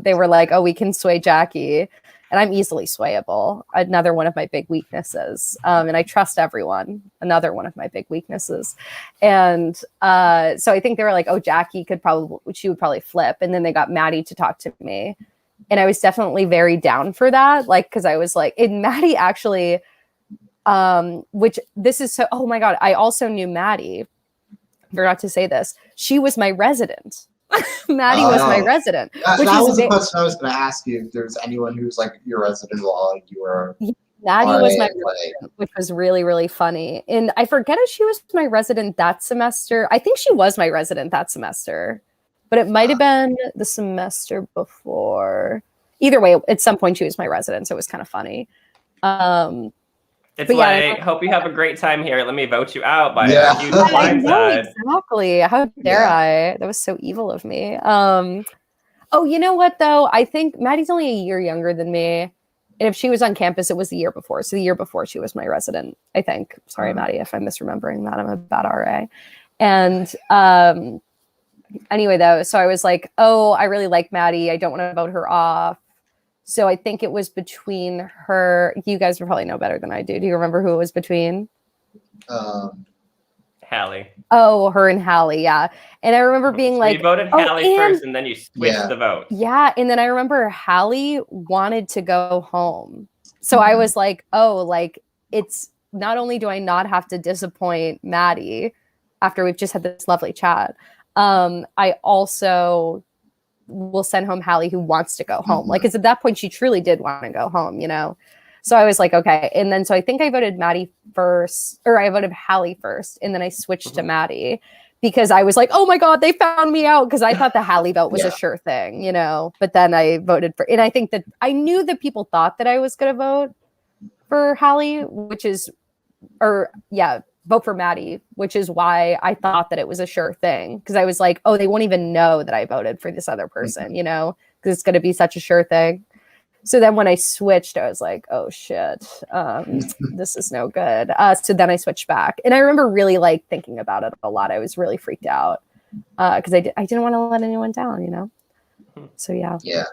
They were oh, we can sway Jackie. And I'm easily swayable. Another one of my big weaknesses. And I trust everyone. Another one of my big weaknesses. And so I think they were oh, Jackie she would probably flip. And then they got Maddie to talk to me. And I was definitely very down for that. Because I was and Maddie actually, which this is so, oh my God, I also knew Maddie. Forgot to say this. She was my resident. Maddie was my resident. That was the question I was going to ask you. If there's anyone who's your resident while you were. Maddie was my resident, which was really, really funny. And I forget if she was my resident that semester. I think she was my resident that semester, but it might have been the semester before. Either way, at some point she was my resident, so it was kind of funny. It's I hope you have a great time here. Let me vote you out by a huge blindside. Exactly. How dare I? That was so evil of me. Oh, you know what, though? I think Maddie's only a year younger than me. And if she was on campus, it was the year before. So the year before she was my resident, I think. Sorry, Maddie, if I'm misremembering that. I'm a bad RA. And anyway, though, so I was oh, I really like Maddie. I don't want to vote her off. So I think it was between her. You guys would probably know better than I do. Do you remember who it was between? Hallie. Oh, her and Hallie, yeah. And I remember being you voted Hallie first, and then you switched the vote. Yeah, and then I remember Hallie wanted to go home. So I was oh, it's not only do I not have to disappoint Maddie after we've just had this lovely chat, I also will send home Hallie who wants to go home. Because at that point she truly did want to go home, So I was okay. And then so I think I voted Maddie first, or I voted Hallie first, and then I switched to Maddie because I was oh my God, they found me out, because I thought the Hallie vote was a sure thing, But then I voted for, and I think that I knew that people thought that I was going to vote for Hallie, which is vote for Maddie, which is why I thought that it was a sure thing. Because I was like, oh, they won't even know that I voted for this other person, because it's going to be such a sure thing. So then when I switched, I was like, oh shit, this is no good. So then I switched back. And I remember really like thinking about it a lot. I was really freaked out because I didn't want to let anyone down, So yeah. Yeah.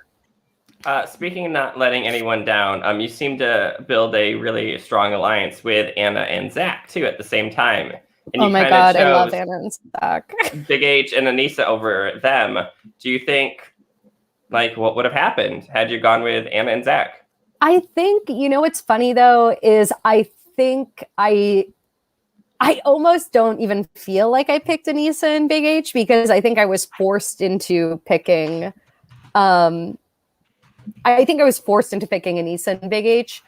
Speaking of not letting anyone down, you seem to build a really strong alliance with Anna and Zach too at the same time. And Oh you my kinda God, I love chose Anna and Zach. Big H and Anissa over them. Do you think, like, what would have happened had you gone with Anna and Zach? I think, what's funny though, is I think I almost don't even feel like I picked Anissa and Big H because I think I was forced into picking Anissa and Big H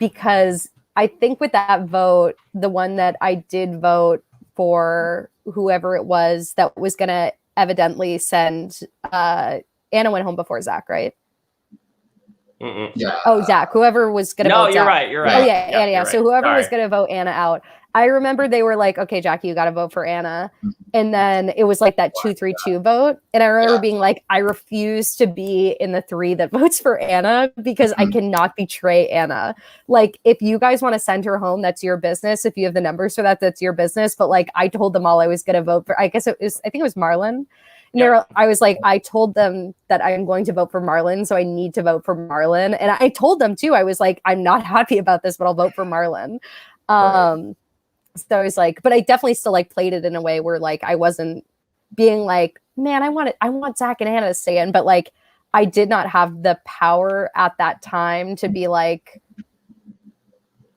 because I think with that vote, the one that I did vote for whoever it was that was going to evidently send Anna went home before Zach, right? Yeah. Oh, Zach, whoever was going to vote No, Zach. you're right. Oh, yeah, Anna. Yeah. Right. So whoever was Sorry. going to vote Anna out, I remember they were like, okay, Jackie, you got to vote for Anna. And then it was like that 2-3-2 vote. And I remember being like, I refuse to be in the 3 that votes for Anna because I cannot betray Anna. Like, if you guys want to send her home, that's your business. If you have the numbers for that, that's your business. But like, I told them all I was going to vote for, I think it was Marlon. And I was like, I told them that I'm going to vote for Marlon, so I need to vote for Marlon. And I told them too, I was like, I'm not happy about this, but I'll vote for Marlon. So I was like, but I definitely still like played it in a way where like I wasn't being like, man, I want Zach and Anna to stay in, but like I did not have the power at that time to be like,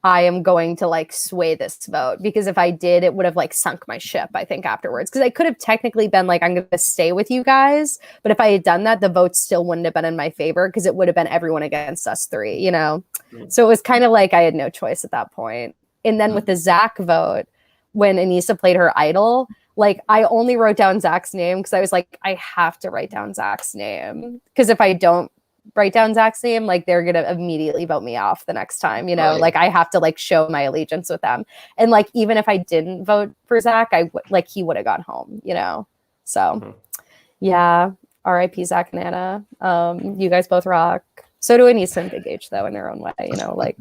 I am going to like sway this vote, because if I did, it would have like sunk my ship, I think, afterwards. Because I could have technically been like, I'm going to stay with you guys. But if I had done that, the vote still wouldn't have been in my favor because it would have been everyone against us 3, So it was kind of like I had no choice at that point. And then with the Zach vote, when Anissa played her idol, like I only wrote down Zach's name because I was like, I have to write down Zach's name. Because if I don't write down Zach's name, like they're gonna immediately vote me off the next time, like I have to like show my allegiance with them. And like even if I didn't vote for Zach, he would have gone home, So yeah, R.I.P. Zach and Anna. You guys both rock. So do Anissa and Big H though in their own way, like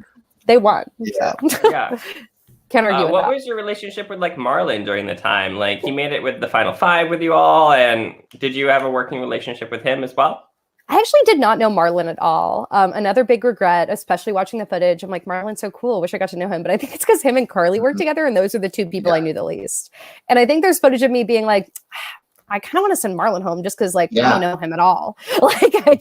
they won. Yeah. So. Yeah. Can't argue with what that. was your relationship with like Marlon during the time? Like he made it with the final 5 with you all, and did you have a working relationship with him as well? I actually did not know Marlon at all. Another big regret, especially watching the footage. I'm like, Marlon's so cool. Wish I got to know him. But I think it's because him and Carly worked together, and those are the 2 people I knew the least. And I think there's footage of me being like, I kind of want to send Marlon home just because like I don't know him at all. Like I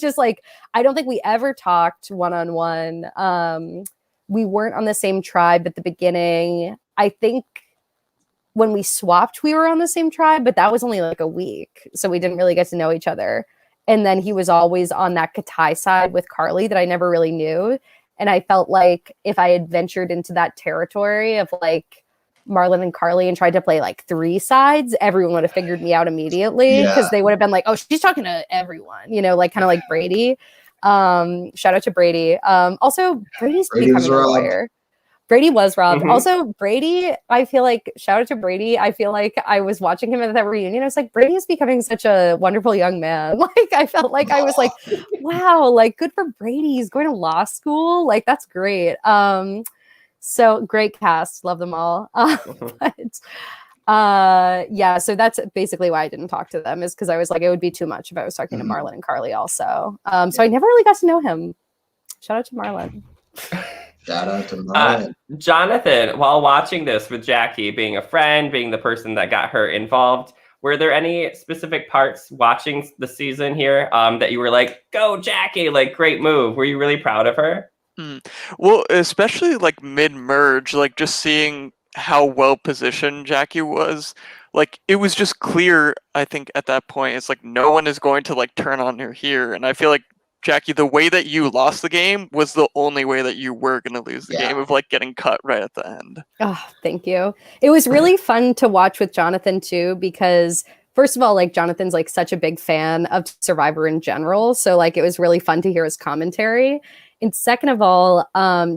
don't think we ever talked one-on-one. We weren't on the same tribe at the beginning. I think when we swapped, we were on the same tribe, but that was only like a week. So we didn't really get to know each other. And then he was always on that Katai side with Carly that I never really knew. And I felt like if I had ventured into that territory of like Marlon and Carly and tried to play like 3 sides, everyone would have figured me out immediately because they would have been like, oh, she's talking to everyone, like kind of like Brady. Shout out to Brady. Also, Brady's becoming a lawyer. Brady was robbed. Mm-hmm. Also, Brady, I feel like, shout out to Brady. I feel like I was watching him at that reunion. I was like, Brady is becoming such a wonderful young man. Like, I felt like I was like, wow, like good for Brady. He's going to law school. Like, that's great. So great cast. Love them all. So that's basically why I didn't talk to them, is because I was like, it would be too much if I was talking to Marlon and Carly also. So I never really got to know him. Shout out to Marlon. Shout out to Marlon. Jonathan, while watching this with Jackie, being a friend, being the person that got her involved, were there any specific parts watching the season here that you were like, go Jackie, like great move? Were you really proud of her? Well, especially like mid-merge, like just seeing how well positioned Jackie was, like it was just clear, I think at that point, it's like no one is going to like turn on her here. And I feel like Jackie, the way that you lost the game was the only way that you were going to lose the game, of like getting cut right at the end. Oh, thank you. It was really fun to watch with Jonathan too, because first of all, like Jonathan's like such a big fan of Survivor in general. So like it was really fun to hear his commentary. And second of all,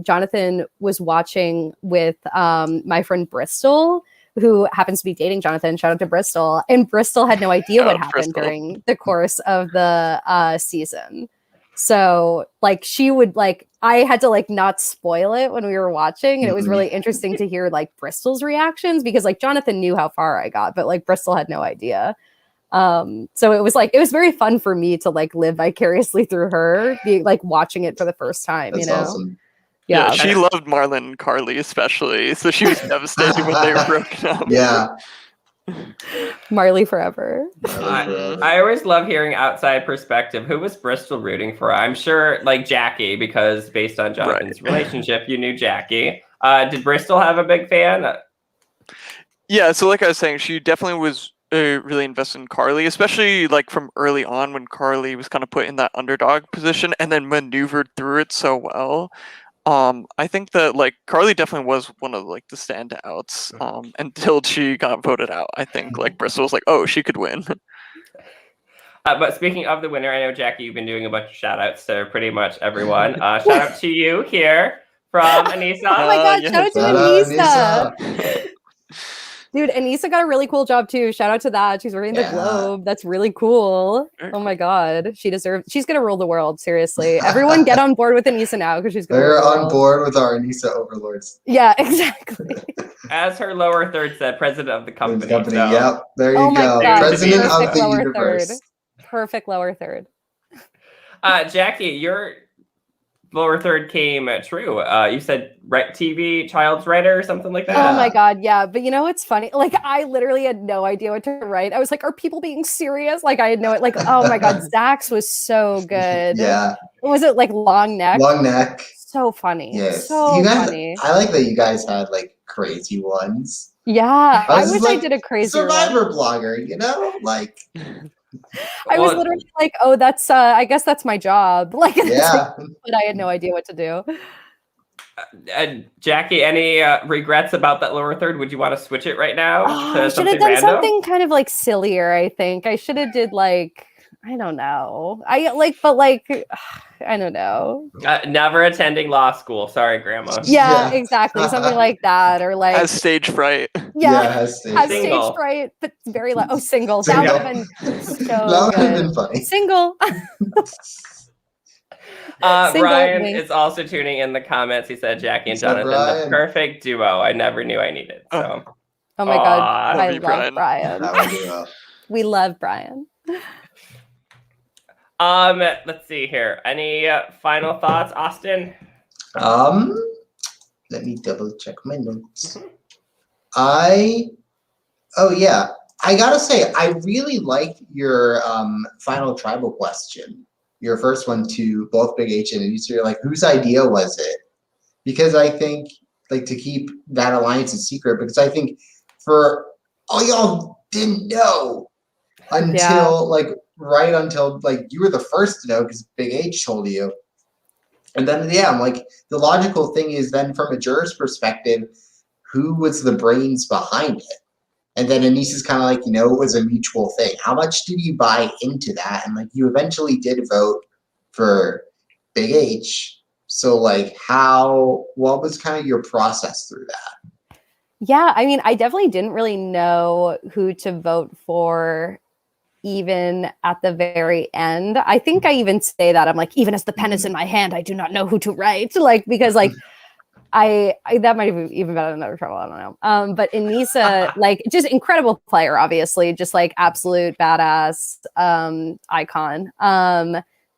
Jonathan was watching with my friend Bristol, who happens to be dating Jonathan. Shout out to Bristol. And Bristol had no idea what happened during the course of the season. So like she would like, I had to like not spoil it when we were watching. And it was really interesting to hear like Bristol's reactions because like Jonathan knew how far I got, but like Bristol had no idea. So it was very fun for me to like live vicariously through her, being like watching it for the first time. That's you know? awesome. Yeah, she loved Marlon and Carly especially, so she was devastated when they were broken up. Yeah. Marley forever. I always love hearing outside perspective. Who was Bristol rooting for? I'm sure like Jackie, because based on Jonathan's relationship, you knew Jackie. Did Bristol have a big fan? Yeah, so like I was saying, she definitely was really invested in Carly, especially like from early on when Carly was kind of put in that underdog position and then maneuvered through it so well. I think that like Carly definitely was one of like the standouts until she got voted out. I think like Bristol was like, oh, she could win. But speaking of the winner, I know, Jackie, you've been doing a bunch of shout outs to pretty much everyone. Shout out to you here from Anissa. Oh my God, yes. shout out to Anissa. Dude, Anissa got a really cool job too. Shout out to that. She's wearing the Globe. That's really cool. Oh my God. She's going to rule the world. Seriously. Everyone get on board with Anissa now because she's going to rule the world. They're on board with our Anissa overlords. Yeah, exactly. As her lower third said, president of the company. Yep, there you go. God. President Perfect of the lower universe. Third. Perfect lower third. Jackie, your lower third came true. You said TV child's writer or something like that. Oh my God, yeah. But you know what's funny? Like I literally had no idea what to write. I was like, are people being serious? Like I had no like, oh my God, Zach's was so good. Yeah. Was it like long neck? Long neck. So funny. Yes. So you guys, funny. I like that you guys had like crazy ones. Yeah. I wish like, I did a crazy Survivor blogger, you know? Like I was literally like, oh, that's I guess that's my job. Like, yeah. but I had no idea what to do. Jackie, any regrets about that lower third? Would you want to switch it right now? I should have done something kind of like sillier, I think. I should have did like, I don't know. I don't know. Never attending law school. Sorry, Grandma. Yeah, exactly. Something like that. Or like has stage fright. Yeah, has stage fright, but very loud. Oh, single. That would have been so that would have good. been funny. Single. Brian is also tuning in the comments. He said Jackie and Jonathan, the perfect duo. I never knew I needed. So. Oh my God. I love Brian. We love Brian. Let's see here. Any final thoughts, Austin? Let me double check my notes. I gotta say, I really liked your final tribal question. Your first one to both Big H and Anissa. You're like, whose idea was it? Because I think like to keep that alliance a secret, because I think for all y'all didn't know until right until you were the first to know because Big H told you. And then I'm like, the logical thing is then from a juror's perspective, who was the brains behind it? And then Anissa's kind of like, it was a mutual thing. How much did you buy into that? And you eventually did vote for Big H. So what was kind of your process through that? Yeah, I mean, I definitely didn't really know who to vote for even at the very end. I think I even say that I'm like, even as the pen is in my hand, I do not know who to write. Because I that might have even been another trouble. I don't know. But Anissa, just incredible player, obviously, just absolute badass icon.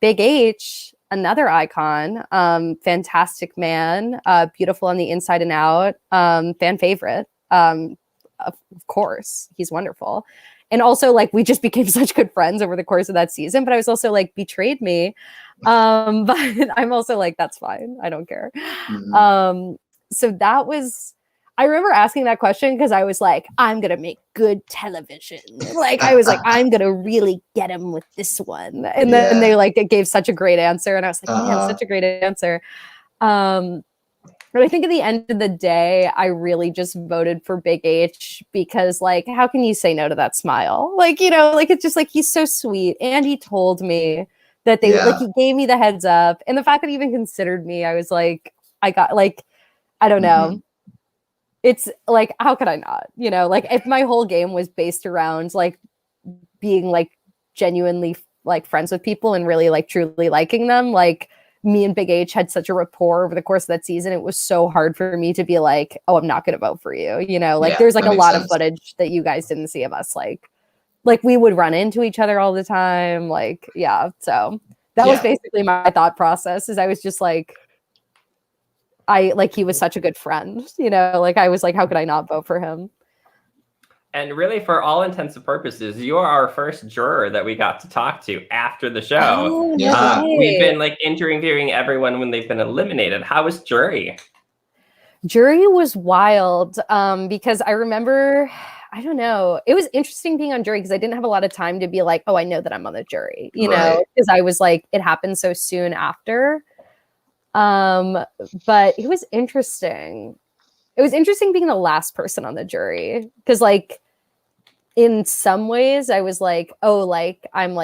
Big H, another icon, fantastic man, beautiful on the inside and out, fan favorite. Of course, he's wonderful. And also, we just became such good friends over the course of that season. But I was also betrayed me. But I'm also that's fine. I don't care. Mm-hmm. So that was, I remember asking that question because I was like, I'm going to make good television. I was like, I'm going to really get him with this one. And then they gave such a great answer. And I was like, man, such a great answer. But I think at the end of the day, I really just voted for Big H because how can you say no to that smile? It's just he's so sweet. And he told me that they like he gave me the heads up, and the fact that he even considered me, I was like, I got like, I don't know. It's like, how could I not? You know, like if my whole game was based around like being like genuinely like friends with people and really like truly liking them, like me and Big H had such a rapport over the course of that season. It was so hard for me to be like, oh, I'm not going to vote for you. You know, like there's like a lot of footage that you guys didn't see of us. Like we would run into each other all the time. Like, yeah. So that was basically my thought process is I was just like, he was such a good friend, you know, like I was like, how could I not vote for him? And really, for all intents and purposes, you are our first juror that we got to talk to after the show. Oh, yeah. We've been like interviewing everyone when they've been eliminated. How was jury? Jury was wild because I remember, I don't know, it was interesting being on jury because I didn't have a lot of time to be like, oh, I know that I'm on the jury, you know, because I was like, it happened so soon after. But it was interesting. It was interesting being the last person on the jury because like in some ways I was like, oh, like I'm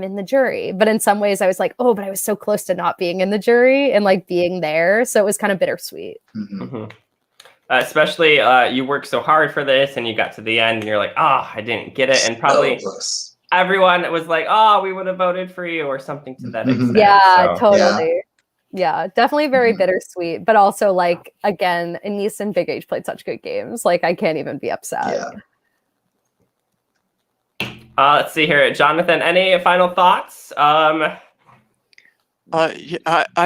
in the jury, but in some ways I was like, oh, but I was so close to not being in the jury and like being there, so it was kind of bittersweet. Especially you worked so hard for this and you got to the end and you're like, oh, I didn't get it, and probably everyone was like, oh, we would have voted for you or something to that extent. Yeah, totally. Yeah, definitely very bittersweet, but also like again, Anise and Big H played such good games. Like I can't even be upset. Let's see here, Jonathan. Any final thoughts? I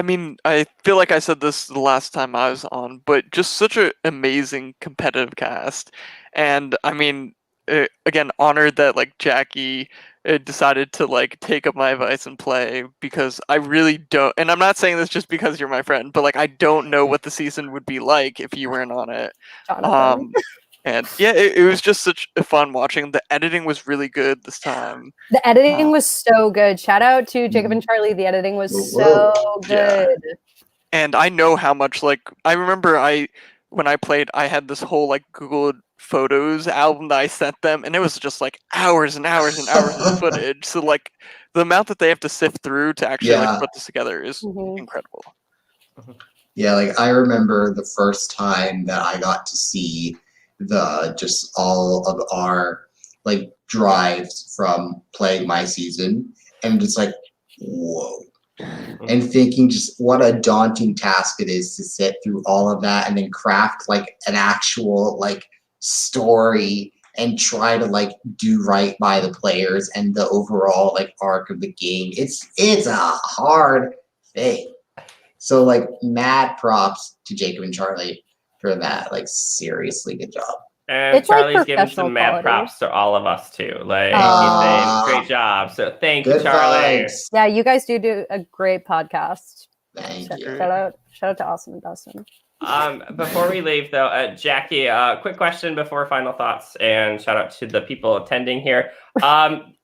mean, I feel like I said this the last time I was on, but just such an amazing competitive cast, and I mean, again, honored that like Jackie decided to like take up my advice and play, because I really don't, and I'm not saying this just because you're my friend, but like I don't know what the season would be like if you weren't on it. And yeah, it was just such a fun watching. The editing was really good this time. The editing was so good. Shout out to Jacob and Charlie. The editing was so good. Yeah. And I know how much, like, I remember when I played, I had this whole like Google Photos album that I sent them, and it was just like hours and hours and hours of footage. So like the amount that they have to sift through to actually like put this together is incredible. Yeah, like I remember the first time that I got to see just all of our like drives from playing my season, and just like, whoa. And thinking just what a daunting task it is to sit through all of that and then craft like an actual like story and try to like do right by the players and the overall like arc of the game. It's a hard thing. So like mad props to Jacob and Charlie for that. Like seriously good job. And it's Charlie's like giving some mad props to all of us too. Like he's saying great job. So thank you, Charlie. Vibes. Yeah, you guys do a great podcast. Thank you. Shout out to Austin and Dustyn. Before we leave though, Jackie, quick question before final thoughts, and shout out to the people attending here.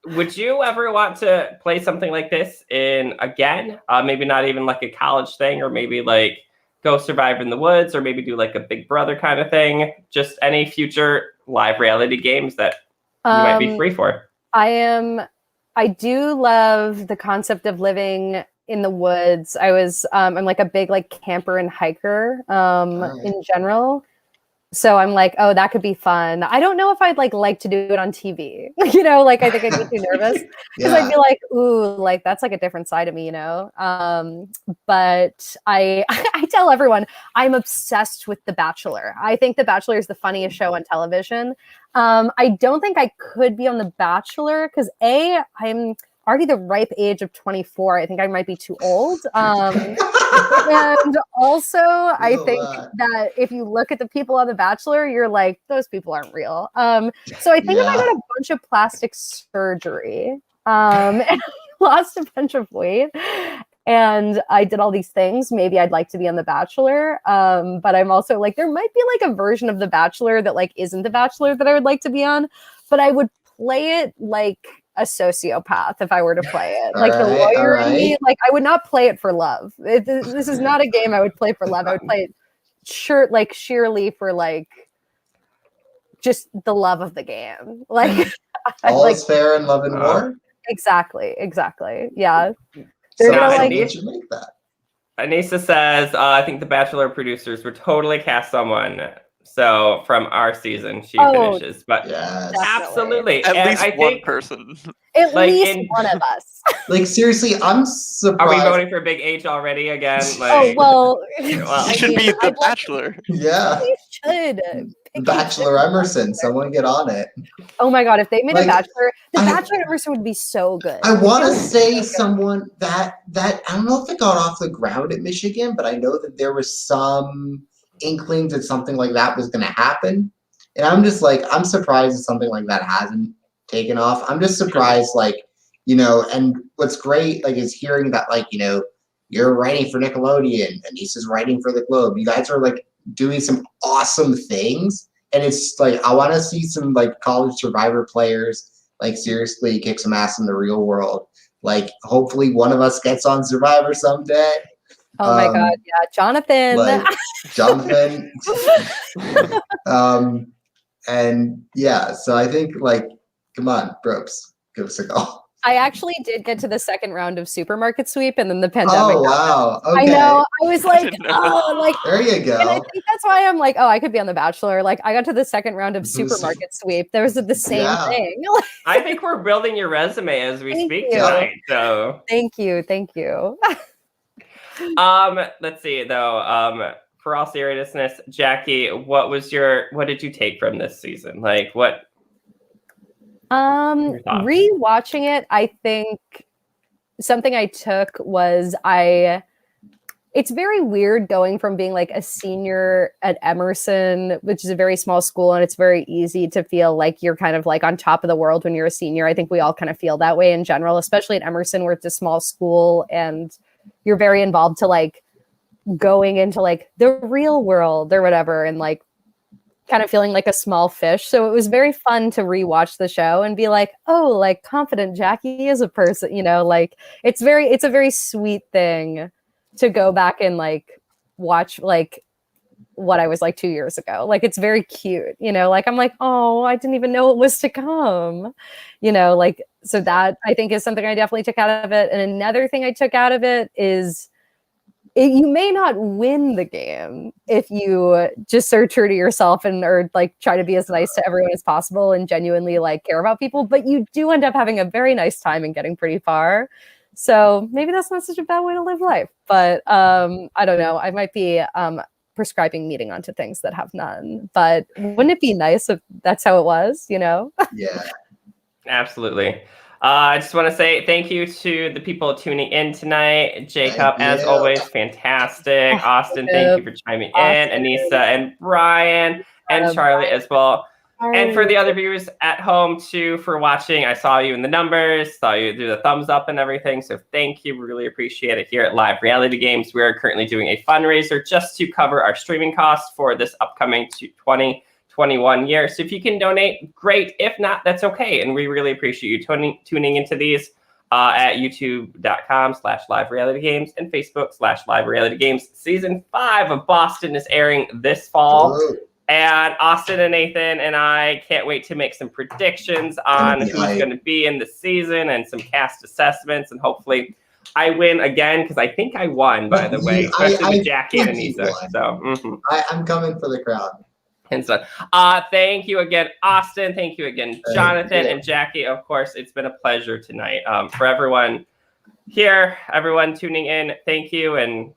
Would you ever want to play something like this again? Maybe not even like a college thing, or maybe like go survive in the woods, or maybe do like a Big Brother kind of thing? Just any future live reality games that you might be free for. I do love the concept of living in the woods. I'm like a big like camper and hiker in general. So I'm like, oh, that could be fun. I don't know if I'd like to do it on TV. You know, like I think I'd be too nervous because I'd be like, ooh, like that's like a different side of me, you know. But I tell everyone I'm obsessed with The Bachelor. I think The Bachelor is the funniest show on television. I don't think I could be on The Bachelor because I'm already the ripe age of 24. I think I might be too old. And also, I think that if you look at the people on The Bachelor, you're like, those people aren't real. So I think if I got a bunch of plastic surgery and I lost a bunch of weight and I did all these things, maybe I'd like to be on The Bachelor. But I'm also like, there might be like a version of The Bachelor that like isn't The Bachelor that I would like to be on, but I would play it like a sociopath if I were to play it. Like the lawyer in me, like I would not play it for love. This is not a game I would play for love. I would play it sheerly for like just the love of the game. Like all is fair in love and war. Exactly. Yeah. So They're gonna someone like. should make that. Anissa says, I think the Bachelor producers would totally cast someone. So from our season, she finishes. But Yes. absolutely. At And least I one think, person. At like, least in- one of us. Like seriously, I'm are we surprised. voting for Big H already again? Oh Like, well. Well, He should be the Bachelor. Yeah. They should. Bachelor Emerson, someone get on it. Oh my god, if they made Like, a Bachelor, the I- Bachelor Emerson would be so good. I want It to would be say so good. someone that I don't know if it got off the ground at Michigan, but I know that there was some inklings that something like that was going to happen, and I'm just like, I'm surprised that something like that hasn't taken off. I'm just surprised, like, and what's great, like, is hearing that, like, you're writing for Nickelodeon, Anissa's writing for the Globe. You guys are like doing some awesome things, and it's like I want to see some like college Survivor players like seriously kick some ass in the real world. Like hopefully one of us gets on Survivor someday. Oh my god, yeah, Jonathan. Like Jonathan. And yeah, so I think like, come on, Brooks, give us a call. I actually did get to the second round of Supermarket Sweep, and then the pandemic. Oh wow! Okay. I know. I was like, didn't know oh, like. There you go. And I think that's why I'm like, oh, I could be on The Bachelor. Like, I got to the second round of Supermarket Sweep. There was the same thing. I think we're building your resume as we Thank speak you. tonight. So Thank you. let's see though. For all seriousness, Jackie, what did you take from this season? Like what? Rewatching it, I think something I took was it's very weird going from being like a senior at Emerson, which is a very small school, and it's very easy to feel like you're kind of like on top of the world when you're a senior. I think we all kind of feel that way in general, especially at Emerson where it's a small school and you're very involved to like going into like the real world or whatever, and like kind of feeling like a small fish. So it was very fun to rewatch the show and be like, oh, like confident Jackie is a person, like it's a very sweet thing to go back and like watch like what I was like 2 years ago. Like it's very cute, like I'm like, oh, I didn't even know it was to come, like, so that I think is something I definitely took out of it. And another thing I took out of it is you may not win the game if you just are true to yourself or like try to be as nice to everyone as possible and genuinely like care about people, but you do end up having a very nice time and getting pretty far. So maybe that's not such a bad way to live life, but I don't know. I might be prescribing meaning onto things that have none, but wouldn't it be nice if that's how it was, Yeah. Absolutely. I just want to say thank you to the people tuning in tonight. Jacob, as always, fantastic. Austin, thank you for chiming in. Anissa and Brian and Charlie as well. And for the other viewers at home too for watching, I saw you in the numbers, saw you do the thumbs up and everything. So thank you. We really appreciate it here at Live Reality Games. We are currently doing a fundraiser just to cover our streaming costs for this upcoming 2021 year. So if you can donate, great. If not, that's okay. And we really appreciate you tuning into these at youtube.com/Live Reality Games and Facebook/Live Reality Games. Season 5 of Boston is airing this fall. Hello. And Austin and Nathan and I can't wait to make some predictions on who's going to be in the season and some cast assessments. And hopefully I win again, because I think I won, by the way, especially with Jackie and Anissa. So I'm coming for the crowd. And so, thank you again, Austin. Thank you again, Jonathan and Jackie. Of course, it's been a pleasure tonight. For everyone here, everyone tuning in, thank you. And